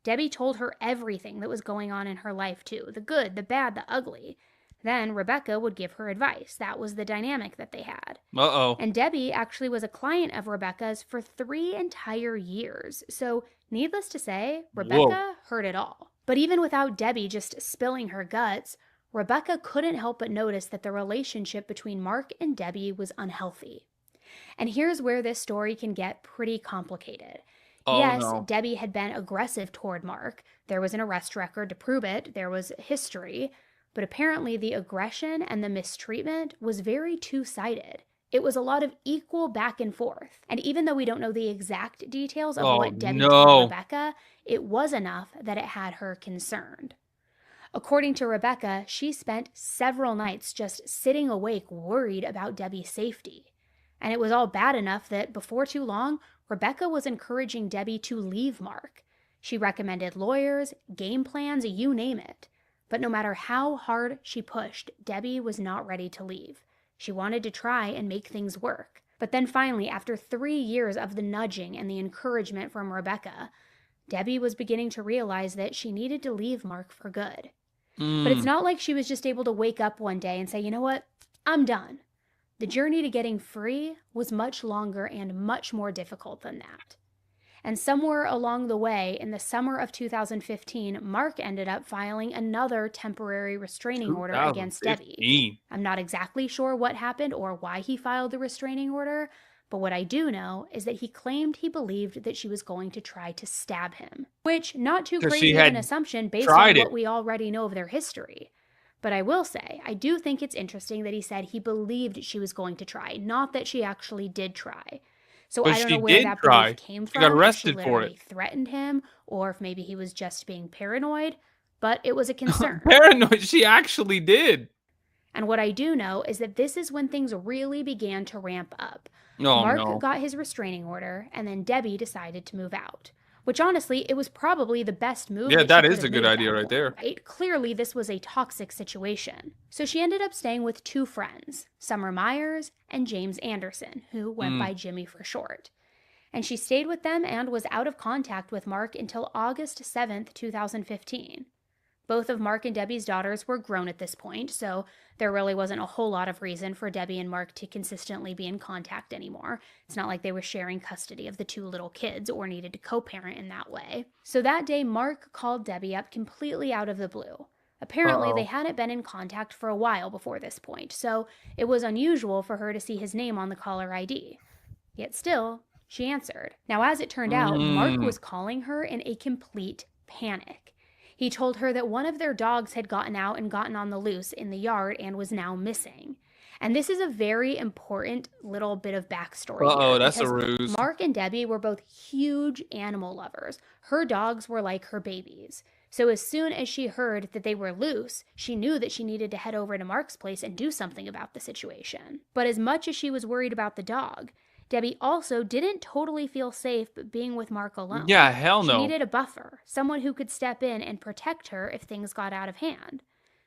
[SPEAKER 3] Debbie told her everything that was going on in her life too, the good, the bad, the ugly. Then Rebecca would give her advice. That was the dynamic that they had.
[SPEAKER 1] Uh-oh.
[SPEAKER 3] And Debbie actually was a client of Rebecca's for 3 entire years. So needless to say, Rebecca heard it all. But even without Debbie just spilling her guts, Rebecca couldn't help but notice that the relationship between Mark and Debbie was unhealthy. And here's where this story can get pretty complicated.
[SPEAKER 1] Oh,
[SPEAKER 3] yes,
[SPEAKER 1] no.
[SPEAKER 3] Debbie had been aggressive toward Mark. There was an arrest record to prove it. There was history. But apparently the aggression and the mistreatment was very two-sided. It was a lot of equal back and forth. And even though we don't know the exact details of what Debbie told Rebecca, it was enough that it had her concerned. According to Rebecca, she spent several nights just sitting awake worried about Debbie's safety. And it was all bad enough that before too long, Rebecca was encouraging Debbie to leave Mark. She recommended lawyers, game plans, you name it. But no matter how hard she pushed, Debbie was not ready to leave. She wanted to try and make things work. But then finally, after 3 years of the nudging and the encouragement from Rebecca, Debbie was beginning to realize that she needed to leave Mark for good. But it's not like she was just able to wake up one day and say, you know what, I'm done. The journey to getting free was much longer and much more difficult than that. And somewhere along the way, in the summer of 2015, Mark ended up filing another temporary restraining order against Debbie. I'm not exactly sure what happened or why he filed the restraining order, but what I do know is that he claimed he believed that she was going to try to stab him. Which, not too crazy of an assumption based on what we already know of their history. But I will say, I do think it's interesting that he said he believed she was going to try, not that she actually did try. So I don't know where that belief came from.
[SPEAKER 1] She got arrested
[SPEAKER 3] if she
[SPEAKER 1] for
[SPEAKER 3] literally
[SPEAKER 1] it.
[SPEAKER 3] threatened him, or if maybe he was just being paranoid. But it was a concern.
[SPEAKER 1] Paranoid, she actually did.
[SPEAKER 3] And what I do know is that this is when things really began to ramp up.
[SPEAKER 1] Oh,
[SPEAKER 3] Mark got his restraining order, and then Debbie decided to move out. Which honestly, it was probably the best move.
[SPEAKER 1] Yeah, that is
[SPEAKER 3] a
[SPEAKER 1] a good idea right there.
[SPEAKER 3] Right? Clearly, this was a toxic situation. So she ended up staying with 2 friends, Summer Myers and James Anderson, who went by Jimmy for short. And she stayed with them and was out of contact with Mark until August 7th, 2015. Both of Mark and Debbie's daughters were grown at this point, so there really wasn't a whole lot of reason for Debbie and Mark to consistently be in contact anymore. It's not like they were sharing custody of the 2 little kids or needed to co-parent in that way. So that day, Mark called Debbie up completely out of the blue. Apparently, they hadn't been in contact for a while before this point, so it was unusual for her to see his name on the caller ID. Yet still, she answered. Now, as it turned out, Mark was calling her in a complete panic. He told her that one of their dogs had gotten out and gotten on the loose in the yard and was now missing. And this is a very important little bit of backstory.
[SPEAKER 1] Uh-oh, that's a ruse.
[SPEAKER 3] Mark and Debbie were both huge animal lovers. Her dogs were like her babies. So as soon as she heard that they were loose, she knew that she needed to head over to Mark's place and do something about the situation. But as much as she was worried about the dog, Debbie also didn't totally feel safe being with Mark alone.
[SPEAKER 1] Yeah, hell no.
[SPEAKER 3] She needed a buffer, someone who could step in and protect her if things got out of hand.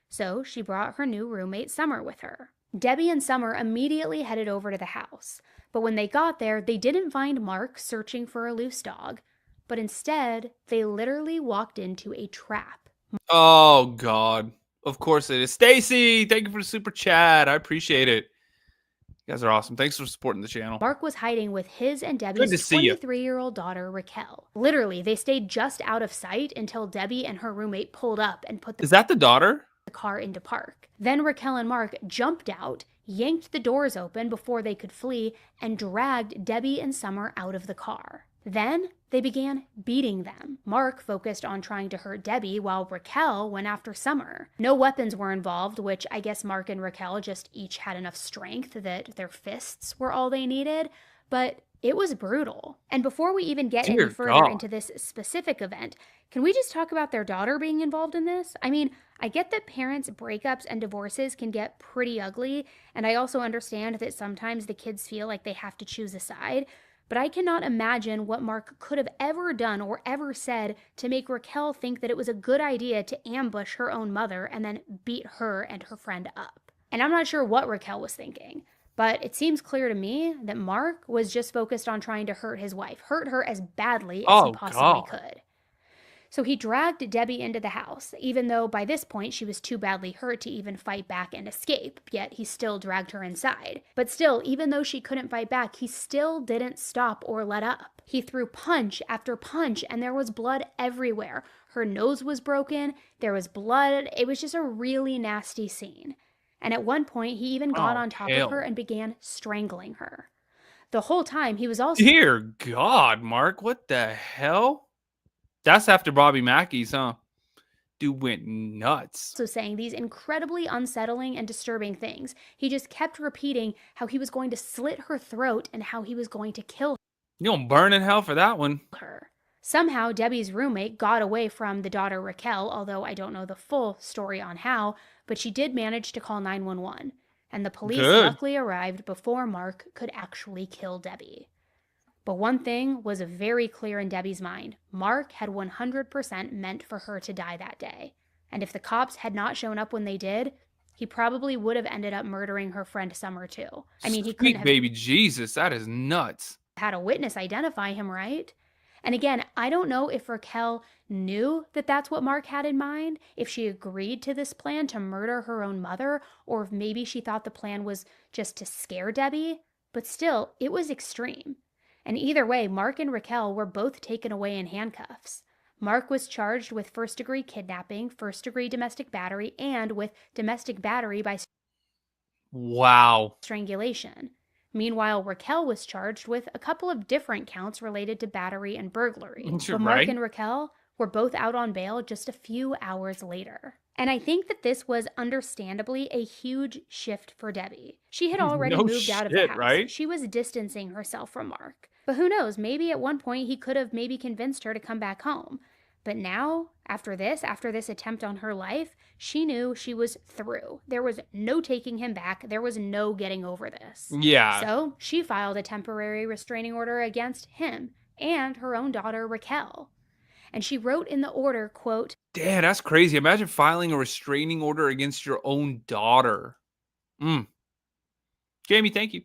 [SPEAKER 3] So she brought her new roommate Summer with her. Debbie and Summer immediately headed over to the house. But when they got there, they didn't find Mark searching for a loose dog. But instead, they literally walked into a trap.
[SPEAKER 1] Oh, God. Of course it is. Stacy, thank you for the super chat. I appreciate it. You guys are awesome. Thanks for supporting the channel.
[SPEAKER 3] Mark was hiding with his and Debbie's 23-year-old daughter, Raquel. Literally, they stayed just out of sight until Debbie and her roommate pulled up and put
[SPEAKER 1] Is that the daughter?
[SPEAKER 3] The car into park. Then Raquel and Mark jumped out, yanked the doors open before they could flee, and dragged Debbie and Summer out of the car. Then they began beating them. Mark focused on trying to hurt Debbie while Raquel went after Summer. No weapons were involved, which I guess Mark and Raquel just each had enough strength that their fists were all they needed, but it was brutal. And before we even get any further into this specific event, can we just talk about their daughter being involved in this? I mean, I get that parents' breakups and divorces can get pretty ugly, and I also understand that sometimes the kids feel like they have to choose a side, but I cannot imagine what Mark could have ever done or ever said to make Raquel think that it was a good idea to ambush her own mother and then beat her and her friend up. And I'm not sure what Raquel was thinking, but it seems clear to me that Mark was just focused on trying to hurt his wife, hurt her as badly as he possibly could. So he dragged Debbie into the house, even though by this point she was too badly hurt to even fight back and escape, yet he still dragged her inside. But still, even though she couldn't fight back, he still didn't stop or let up. He threw punch after punch, and there was blood everywhere. Her nose was broken, there was blood. It was just a really nasty scene. And at one point, he even got on top of her and began strangling her. The whole time, he was also...
[SPEAKER 1] Dear God, Mark, what the hell? That's after Bobby Mackey's, huh? Dude went nuts.
[SPEAKER 3] So saying these incredibly unsettling and disturbing things. He just kept repeating how he was going to slit her throat and how he was going to kill her.
[SPEAKER 1] You gonna burn in hell for that one.
[SPEAKER 3] Somehow, Debbie's roommate got away from the daughter Raquel, although I don't know the full story on how, but she did manage to call 911. And the police luckily arrived before Mark could actually kill Debbie. But one thing was very clear in Debbie's mind. Mark had 100% meant for her to die that day. And if the cops had not shown up when they did, he probably would have ended up murdering her friend Summer too. I mean, he couldn't have...
[SPEAKER 1] baby Jesus, that is nuts.
[SPEAKER 3] ...had a witness identify him, right? And again, I don't know if Raquel knew that that's what Mark had in mind, if she agreed to this plan to murder her own mother, or if maybe she thought the plan was just to scare Debbie. But still, it was extreme. And either way, Mark and Raquel were both taken away in handcuffs. Mark was charged with first-degree kidnapping, first-degree domestic battery, and with domestic battery by strangulation. Meanwhile, Raquel was charged with a couple of different counts related to battery and burglary. But Mark and Raquel were both out on bail just a few hours later. And I think that this was understandably a huge shift for Debbie. She had already moved out of the house.
[SPEAKER 1] Right?
[SPEAKER 3] She was distancing herself from Mark. But who knows, maybe at one point he could have maybe convinced her to come back home. But now, after this attempt on her life, she knew she was through. There was no taking him back. There was no getting over this.
[SPEAKER 1] Yeah.
[SPEAKER 3] So she filed a temporary restraining order against him and her own daughter, Raquel. And she wrote in the order, quote,
[SPEAKER 1] "Damn, that's crazy. Imagine filing a restraining order against your own daughter." Jamie, thank you.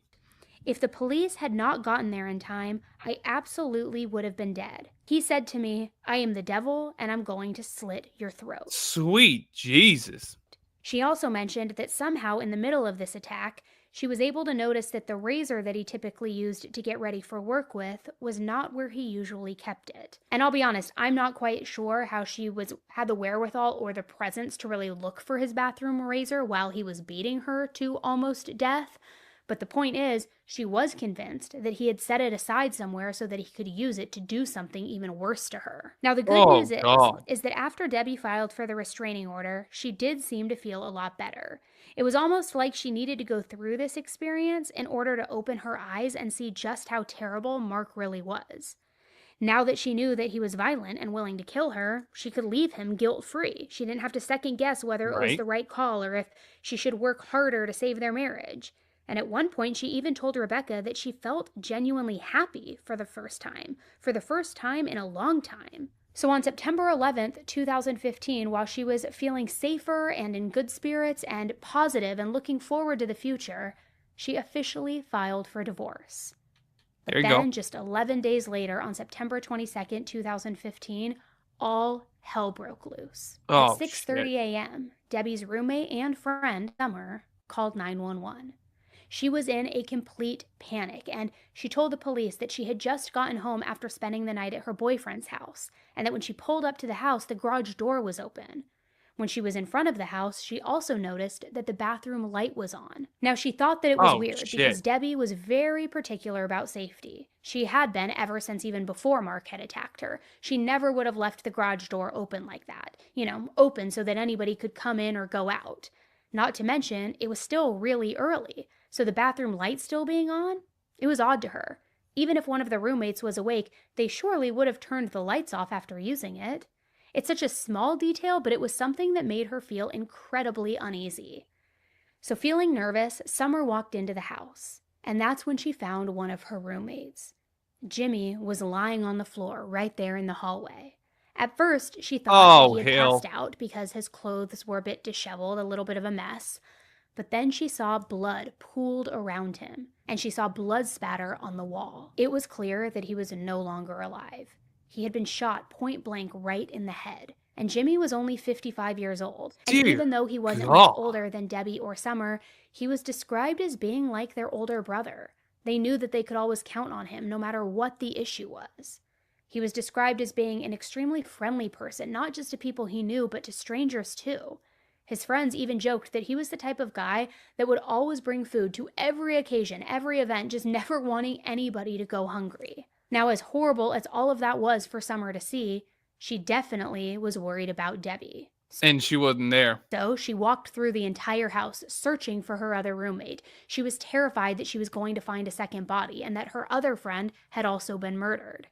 [SPEAKER 3] "If the police had not gotten there in time, I absolutely would have been dead. He said to me, 'I am the devil and I'm going to slit your throat.'"
[SPEAKER 1] Sweet Jesus.
[SPEAKER 3] She also mentioned that somehow in the middle of this attack, she was able to notice that the razor that he typically used to get ready for work with was not where he usually kept it. And I'll be honest, I'm not quite sure how she had the wherewithal or the presence to really look for his bathroom razor while he was beating her to almost death. But the point is, she was convinced that he had set it aside somewhere so that he could use it to do something even worse to her. Now, the good news is that after Debbie filed for the restraining order, she did seem to feel a lot better. It was almost like she needed to go through this experience in order to open her eyes and see just how terrible Mark really was. Now that she knew that he was violent and willing to kill her, she could leave him guilt-free. She didn't have to second guess whether it was the right call or if she should work harder to save their marriage. And at one point, she even told Rebecca that she felt genuinely happy for the first time in a long time. So on September 11th, 2015, while she was feeling safer and in good spirits and positive and looking forward to the future, she officially filed for divorce. But then, just 11 days later, on September 22nd, 2015, all hell broke loose. At 6:30 a.m., Debbie's roommate and friend, Summer, called 911. She was in a complete panic, and she told the police that she had just gotten home after spending the night at her boyfriend's house, and that when she pulled up to the house, the garage door was open. When she was in front of the house, she also noticed that the bathroom light was on. Now, she thought that it was weird because Debbie was very particular about safety. She had been ever since even before Mark had attacked her. She never would have left the garage door open like that. You know, open so that anybody could come in or go out. Not to mention, it was still really early, so the bathroom light still being on? It was odd to her. Even if one of the roommates was awake, they surely would have turned the lights off after using it. It's such a small detail, but it was something that made her feel incredibly uneasy. So feeling nervous, Summer walked into the house, and that's when she found one of her roommates. Jimmy was lying on the floor right there in the hallway. At first, she thought that he had passed out because his clothes were a bit disheveled, a little bit of a mess. But then she saw blood pooled around him, and she saw blood spatter on the wall. It was clear that he was no longer alive. He had been shot point blank right in the head, and Jimmy was only 55 years old. And even though he wasn't much older than Debbie or Summer, he was described as being like their older brother. They knew that they could always count on him no matter what the issue was. He was described as being an extremely friendly person, not just to people he knew, but to strangers too. His friends even joked that he was the type of guy that would always bring food to every occasion, every event, just never wanting anybody to go hungry. Now, as horrible as all of that was for Summer to see, she definitely was worried about Debbie.
[SPEAKER 1] And she wasn't there.
[SPEAKER 3] So she walked through the entire house searching for her other roommate. She was terrified that she was going to find a second body and that her other friend had also been murdered.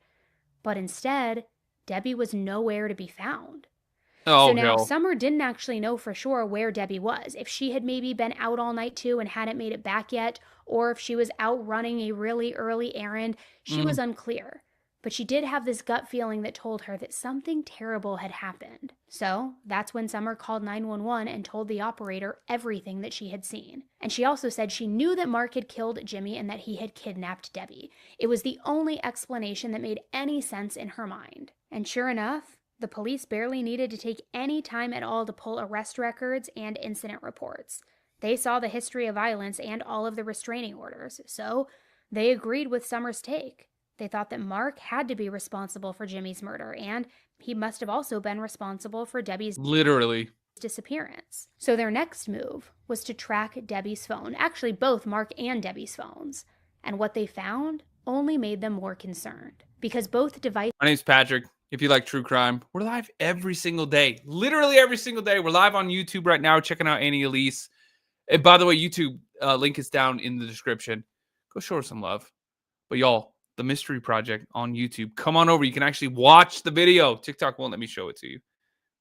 [SPEAKER 3] But instead, Debbie was nowhere to be found. So now Summer didn't actually know for sure where Debbie was, if she had maybe been out all night too and hadn't made it back yet, or if she was out running a really early errand. She was unclear. But she did have this gut feeling that told her that something terrible had happened. So that's when Summer called 911 and told the operator everything that she had seen. And she also said she knew that Mark had killed Jimmy and that he had kidnapped Debbie. It was the only explanation that made any sense in her mind. And sure enough, the police barely needed to take any time at all to pull arrest records and incident reports. They saw the history of violence and all of the restraining orders, so they agreed with Summer's take. They thought that Mark had to be responsible for Jimmy's murder, and he must have also been responsible for Debbie's disappearance. So their next move was to track Debbie's phone, actually both Mark and Debbie's phones. And what they found only made them more concerned, because both devices...
[SPEAKER 1] My name's Patrick. If you like true crime, we're live every single day. Literally every single day. We're live on YouTube right now, checking out Annie Elise. And by the way, YouTube link is down in the description. Go show her some love. But y'all, the Mystery Project on YouTube. Come on over. You can actually watch the video. TikTok won't let me show it to you.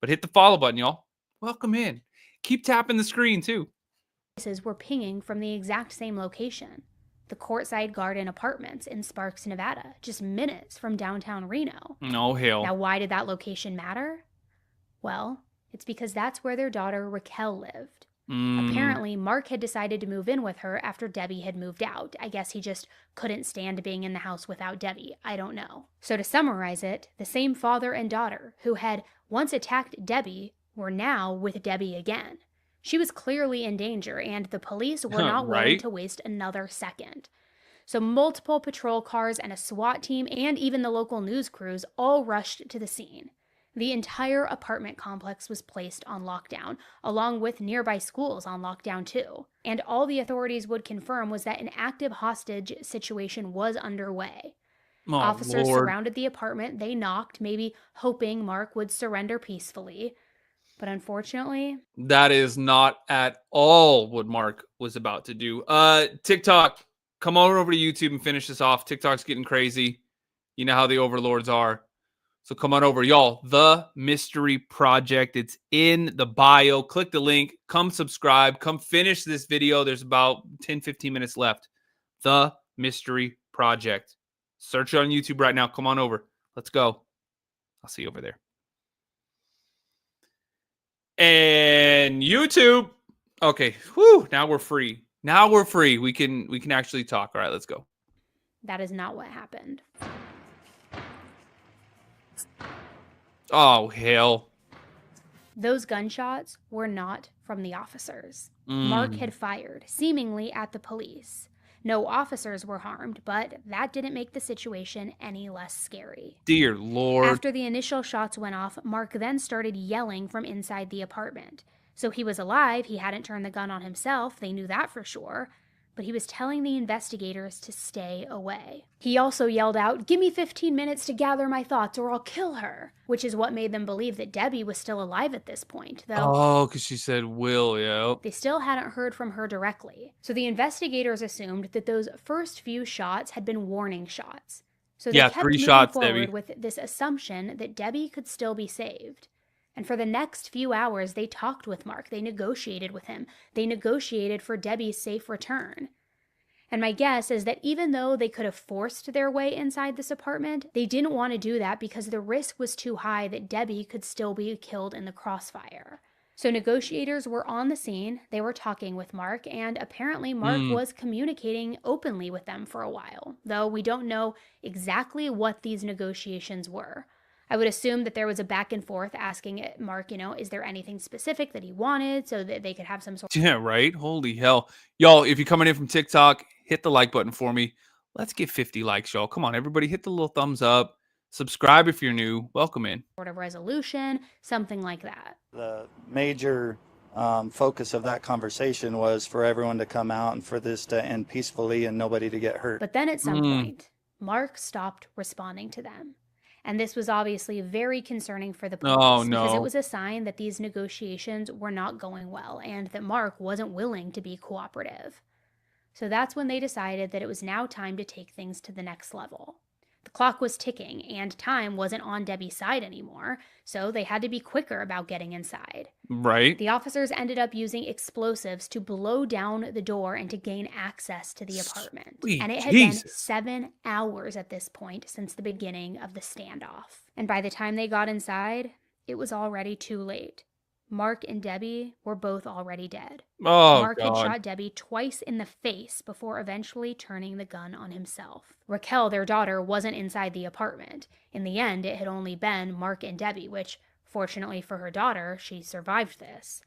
[SPEAKER 1] But hit the follow button, y'all. Welcome in. Keep tapping the screen, too.
[SPEAKER 3] Were pinging from the exact same location. The Courtside Garden Apartments in Sparks, Nevada, just minutes from downtown Reno.
[SPEAKER 1] Oh, hell.
[SPEAKER 3] Now, why did that location matter? Well, it's because that's where their daughter Raquel lived. Apparently, Mark had decided to move in with her after Debbie had moved out. I guess he just couldn't stand being in the house without Debbie. I don't know. So to summarize it, the same father and daughter who had once attacked Debbie were now with Debbie again. She was clearly in danger, and the police were not willing to waste another second. So multiple patrol cars and a SWAT team and even the local news crews all rushed to the scene. The entire apartment complex was placed on lockdown, along with nearby schools on lockdown too. And all the authorities would confirm was that an active hostage situation was underway. Officers surrounded the apartment. They knocked, maybe hoping Mark would surrender peacefully. But unfortunately,
[SPEAKER 1] that is not at all what Mark was about to do. TikTok, come on over to YouTube and finish this off. TikTok's getting crazy. You know how the overlords are. So come on over, y'all. The Mystery Project. It's in the bio. Click the link. Come subscribe. Come finish this video. There's about 10, 15 minutes left. The Mystery Project. Search it on YouTube right now. Come on over. Let's go. I'll see you over there. And YouTube. Okay. Whew. Now we're free. Now we're free. We can actually talk. All right, let's go.
[SPEAKER 3] That is not what happened.
[SPEAKER 1] Oh, hell.
[SPEAKER 3] Those gunshots were not from the officers. Mark had fired, seemingly at the police. No officers were harmed, but that didn't make the situation any less scary.
[SPEAKER 1] Dear Lord.
[SPEAKER 3] After the initial shots went off, Mark then started yelling from inside the apartment. So he was alive, he hadn't turned the gun on himself, they knew that for sure, but he was telling the investigators to stay away. He also yelled out, "Give me 15 minutes to gather my thoughts or I'll kill her," which is what made them believe that Debbie was still alive at this point, though.
[SPEAKER 1] Oh, because she said will, yeah.
[SPEAKER 3] They still hadn't heard from her directly. So the investigators assumed that those first few shots had been warning shots. So they kept
[SPEAKER 1] 3
[SPEAKER 3] moving
[SPEAKER 1] shots,
[SPEAKER 3] forward
[SPEAKER 1] Debbie.
[SPEAKER 3] with this assumption that Debbie could still be saved. And for the next few hours, they talked with Mark. They negotiated with him. They negotiated for Debbie's safe return. And my guess is that even though they could have forced their way inside this apartment, they didn't want to do that because the risk was too high that Debbie could still be killed in the crossfire. So negotiators were on the scene, they were talking with Mark, and apparently Mark was communicating openly with them for a while, though we don't know exactly what these negotiations were. I would assume that there was a back and forth asking Mark, is there anything specific that he wanted so that they could have some sort of...
[SPEAKER 1] Yeah, right? Holy hell. Y'all, if you're coming in from TikTok, hit the like button for me. Let's get 50 likes, y'all. Come on, everybody, hit the little thumbs up. Subscribe if you're new. Welcome in.
[SPEAKER 3] Sort of resolution, something like that.
[SPEAKER 11] The major focus of that conversation was for everyone to come out and for this to end peacefully and nobody to get hurt.
[SPEAKER 3] But then at some point, Mark stopped responding to them. And this was obviously very concerning for the police because it was a sign that these negotiations were not going well and that Mark wasn't willing to be cooperative. So that's when they decided that it was now time to take things to the next level. The clock was ticking and time wasn't on Debbie's side anymore, so they had to be quicker about getting inside.
[SPEAKER 1] Right.
[SPEAKER 3] The officers ended up using explosives to blow down the door and to gain access to the apartment.
[SPEAKER 1] Sweet
[SPEAKER 3] and it had
[SPEAKER 1] Jesus.
[SPEAKER 3] been 7 hours at this point since the beginning of the standoff. And by the time they got inside, it was already too late. Mark and Debbie were both already dead.
[SPEAKER 1] Oh,
[SPEAKER 3] Mark
[SPEAKER 1] God.
[SPEAKER 3] had shot Debbie twice in the face before eventually turning the gun on himself. Raquel, their daughter, wasn't inside the apartment. In the end, it had only been Mark and Debbie, which, fortunately for her daughter, she survived this.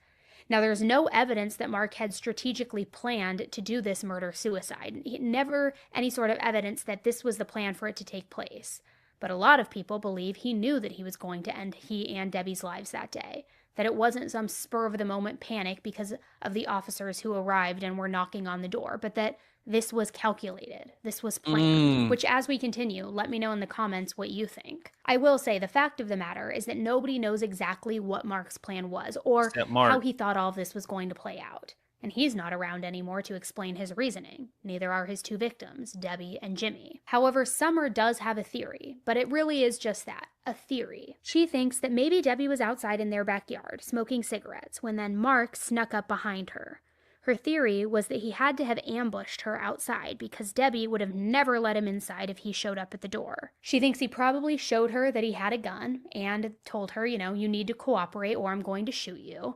[SPEAKER 3] Now, there's no evidence that Mark had strategically planned to do this murder-suicide. Never any sort of evidence that this was the plan for it to take place. But a lot of people believe he knew that he was going to end he and Debbie's lives that day. That it wasn't some spur-of-the-moment panic because of the officers who arrived and were knocking on the door, but that this was calculated. This was planned. Which, as we continue, let me know in the comments what you think. I will say, the fact of the matter is that nobody knows exactly what Mark's plan was or how he thought all of this was going to play out. And he's not around anymore to explain his reasoning. Neither are his two victims, Debbie and Jimmy. However, Summer does have a theory, but it really is just that, a theory. She thinks that maybe Debbie was outside in their backyard, smoking cigarettes, when then Mark snuck up behind her. Her theory was that he had to have ambushed her outside because Debbie would have never let him inside if he showed up at the door. She thinks he probably showed her that he had a gun and told her, you need to cooperate or I'm going to shoot you.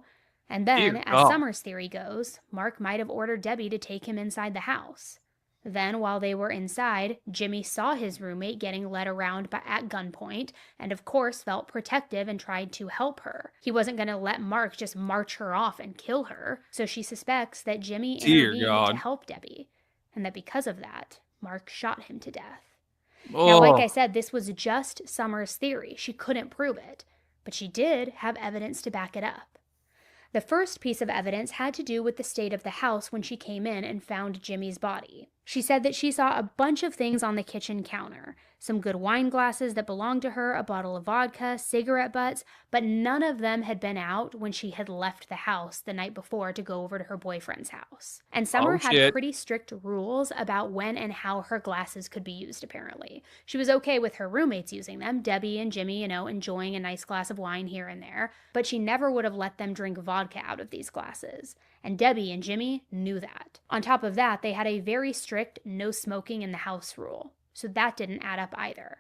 [SPEAKER 3] And then, as Summer's theory goes, Mark might have ordered Debbie to take him inside the house. Then, while they were inside, Jimmy saw his roommate getting led around at gunpoint and, of course, felt protective and tried to help her. He wasn't going to let Mark just march her off and kill her, so she suspects that Jimmy intervened to help Debbie, and that because of that, Mark shot him to death. Now, like I said, this was just Summer's theory. She couldn't prove it, but she did have evidence to back it up. The first piece of evidence had to do with the state of the house when she came in and found Jimmy's body. She said that she saw a bunch of things on the kitchen counter. Some good wine glasses that belonged to her, a bottle of vodka, cigarette butts, but none of them had been out when she had left the house the night before to go over to her boyfriend's house. And Summer had pretty strict rules about when and how her glasses could be used, apparently. She was okay with her roommates using them, Debbie and Jimmy, enjoying a nice glass of wine here and there, but she never would have let them drink vodka out of these glasses. And Debbie and Jimmy knew that. On top of that, they had a very strict no smoking in the house rule. So that didn't add up either.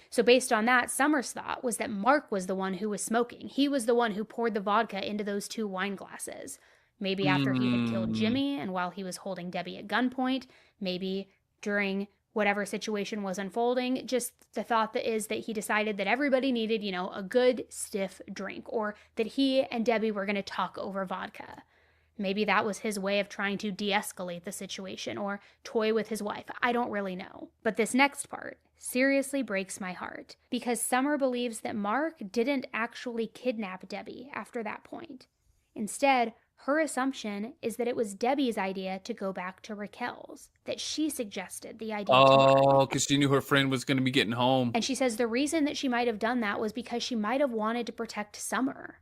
[SPEAKER 3] So based on that, Summer's thought was that Mark was the one who was smoking. He was the one who poured the vodka into those 2 wine glasses. Maybe after he had killed Jimmy and while he was holding Debbie at gunpoint, maybe during whatever situation was unfolding, just the thought that is that he decided that everybody needed, a good stiff drink, or that he and Debbie were going to talk over vodka. Maybe that was his way of trying to de-escalate the situation or toy with his wife. I don't really know. But this next part seriously breaks my heart because Summer believes that Mark didn't actually kidnap Debbie after that point. Instead, her assumption is that it was Debbie's idea to go back to Raquel's, that she suggested the idea to Mark.
[SPEAKER 1] Oh, because she knew her friend was going to be getting home.
[SPEAKER 3] And she says the reason that she might have done that was because she might have wanted to protect Summer.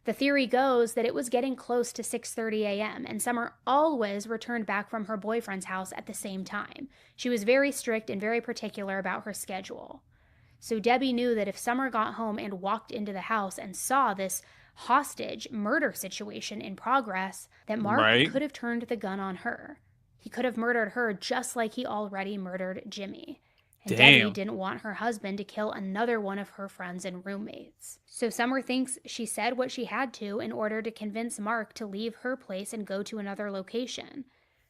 [SPEAKER 3] The theory goes that it was getting close to 6:30 a.m., and Summer always returned back from her boyfriend's house at the same time. She was very strict and very particular about her schedule. So Debbie knew that if Summer got home and walked into the house and saw this hostage murder situation in progress, that Mark could have turned the gun on her. He could have murdered her just like he already murdered Jimmy. And Debbie didn't want her husband to kill another one of her friends and roommates. So Summer thinks she said what she had to in order to convince Mark to leave her place and go to another location.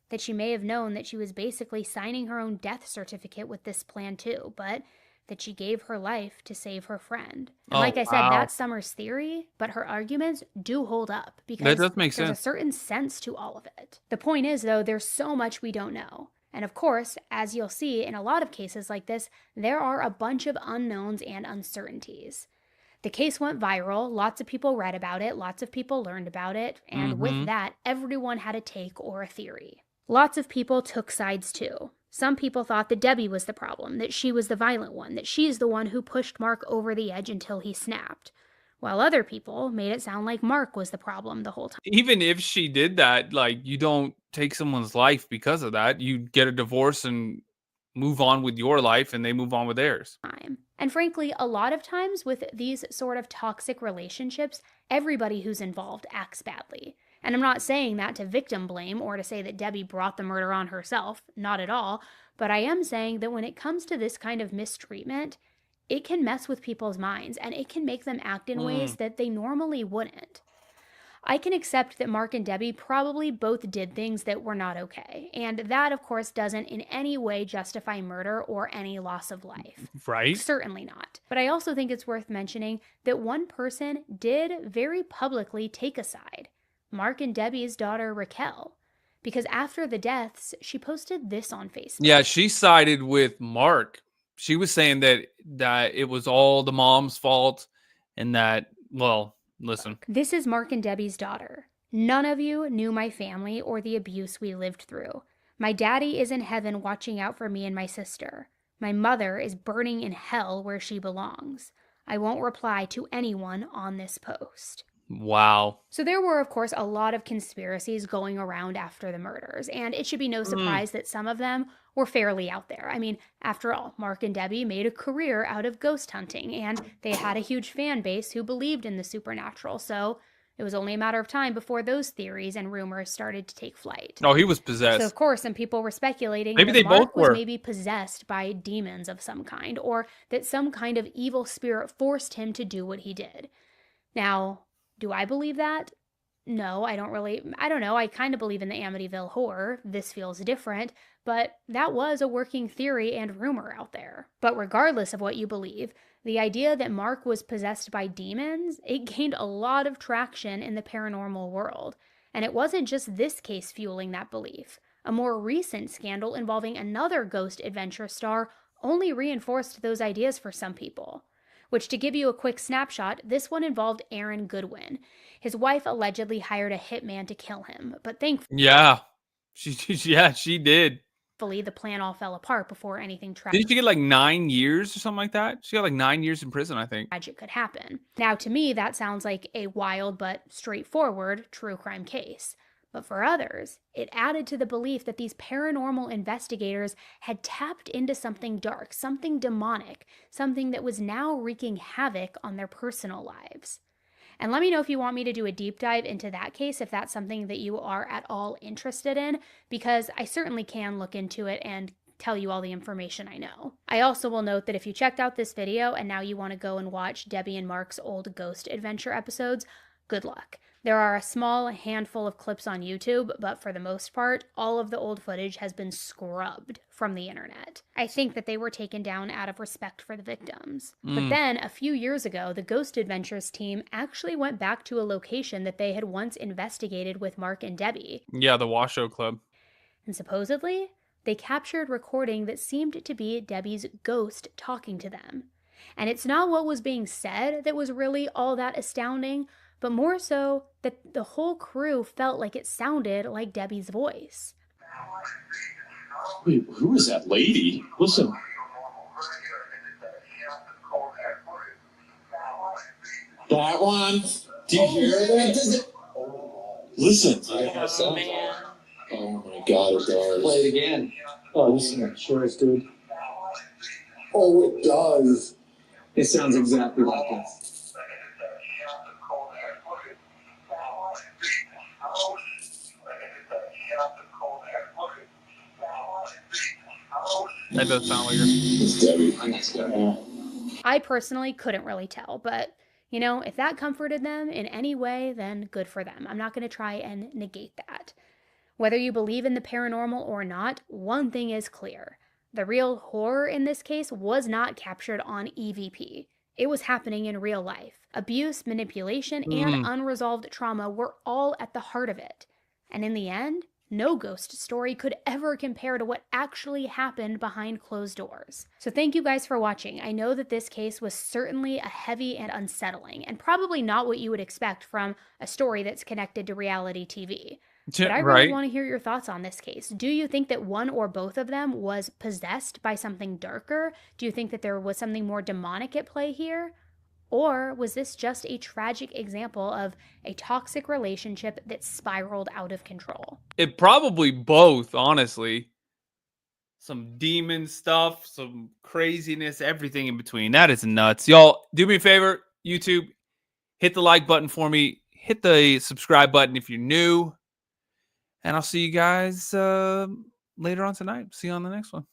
[SPEAKER 3] That she may have known that she was basically signing her own death certificate with this plan too, but that she gave her life to save her friend. And like I said, that's Summer's theory, but her arguments do hold up because
[SPEAKER 1] that does make
[SPEAKER 3] there's
[SPEAKER 1] sense.
[SPEAKER 3] a certain sense to all of it. The point is, though, there's so much we don't know. And of course, as you'll see in a lot of cases like this, there are a bunch of unknowns and uncertainties. The case went viral, lots of people read about it, lots of people learned about it, and with that, everyone had a take or a theory. Lots of people took sides too. Some people thought that Debbie was the problem, that she was the violent one, that she's the one who pushed Mark over the edge until he snapped. While other people made it sound like Mark was the problem the whole time.
[SPEAKER 1] Even if she did that, like, you don't take someone's life because of that. You get a divorce and move on with your life, and they move on with theirs.
[SPEAKER 3] And frankly, a lot of times with these sort of toxic relationships, everybody who's involved acts badly. And I'm not saying that to victim blame or to say that Debbie brought the murder on herself, not at all, but I am saying that when it comes to this kind of mistreatment, it can mess with people's minds and it can make them act in ways that they normally wouldn't. I can accept that Mark and Debbie probably both did things that were not okay, and that, of course, doesn't in any way justify murder or any loss of life.
[SPEAKER 1] Right?
[SPEAKER 3] Certainly not. But I also think it's worth mentioning that one person did very publicly take a side. Mark and Debbie's daughter, Raquel. Because after the deaths, she posted this on Facebook.
[SPEAKER 1] Yeah, she sided with Mark. She was saying that it was all the mom's fault and that, well, listen.
[SPEAKER 3] This is Mark and Debbie's daughter. None of you knew my family or the abuse we lived through. My daddy is in heaven watching out for me and my sister. My mother is burning in hell where she belongs. I won't reply to anyone on this post.
[SPEAKER 1] Wow.
[SPEAKER 3] So there were, of course, a lot of conspiracies going around after the murders, and it should be no surprise that some of them were fairly out there. I mean, after all, Mark and Debbie made a career out of ghost hunting, and they had a huge fan base who believed in the supernatural, so it was only a matter of time before those theories and rumors started to take flight.
[SPEAKER 1] Oh, he was possessed.
[SPEAKER 3] So, of course, some people were speculating
[SPEAKER 1] maybe
[SPEAKER 3] that
[SPEAKER 1] they
[SPEAKER 3] Mark
[SPEAKER 1] both were.
[SPEAKER 3] was maybe possessed by demons of some kind, or that some kind of evil spirit forced him to do what he did. Now, do I believe that? No, I don't know. I kind of believe in the Amityville horror. This feels different, but that was a working theory and rumor out there. But regardless of what you believe, the idea that Mark was possessed by demons, it gained a lot of traction in the paranormal world. And it wasn't just this case fueling that belief. A more recent scandal involving another ghost adventure star only reinforced those ideas for some people. Which, to give you a quick snapshot, this one involved Aaron Goodwin. His wife allegedly hired a hitman to kill him, but thankfully,
[SPEAKER 1] she did.
[SPEAKER 3] The plan all fell apart before anything
[SPEAKER 1] Didn't she get like 9 years or something like that? She got like 9 years in prison, I think.
[SPEAKER 3] Tragic could happen. Now, to me, that sounds like a wild but straightforward true crime case. But for others, it added to the belief that these paranormal investigators had tapped into something dark, something demonic, something that was now wreaking havoc on their personal lives. And let me know if you want me to do a deep dive into that case, if that's something that you are at all interested in, because I certainly can look into it and tell you all the information I know. I also will note that if you checked out this video and now you want to go and watch Debbie and Mark's old ghost adventure episodes, good luck. There are a small handful of clips on YouTube, but for the most part, all of the old footage has been scrubbed from the internet. I think that they were taken down out of respect for the victims. But then, a few years ago, the Ghost Adventures team actually went back to a location that they had once investigated with Mark and Debbie.
[SPEAKER 1] Yeah, the Washoe Club.
[SPEAKER 3] And supposedly, they captured recording that seemed to be Debbie's ghost talking to them. And it's not what was being said that was really all that astounding, but more so that the whole crew felt like it sounded like Debbie's voice.
[SPEAKER 4] Wait, who is that lady? Listen. That one? Do you hear that? Listen. Oh my god, it does. Play it again. Oh, listen. Sure is, dude. Oh, it does. It sounds exactly like this.
[SPEAKER 1] That does sound like her.
[SPEAKER 4] It's Debbie.
[SPEAKER 3] I personally couldn't really tell, but you know, if that comforted them in any way, then good for them. I'm not going to try and negate that. Whether you believe in the paranormal or not, one thing is clear. The real horror in this case was not captured on EVP. It was happening in real life. Abuse, manipulation, and unresolved trauma were all at the heart of it. And in the end, no ghost story could ever compare to what actually happened behind closed doors. So thank you guys for watching. I know that this case was certainly a heavy and unsettling, and probably not what you would expect from a story that's connected to reality TV. But I really want to hear your thoughts on this case. Do you think that one or both of them was possessed by something darker? Do you think that there was something more demonic at play here? Or was this just a tragic example of a toxic relationship that spiraled out of control?
[SPEAKER 1] It probably both, honestly. Some demon stuff, some craziness, everything in between. That is nuts. Y'all, do me a favor, YouTube, hit the like button for me. Hit the subscribe button if you're new. And I'll see you guys later on tonight. See you on the next one.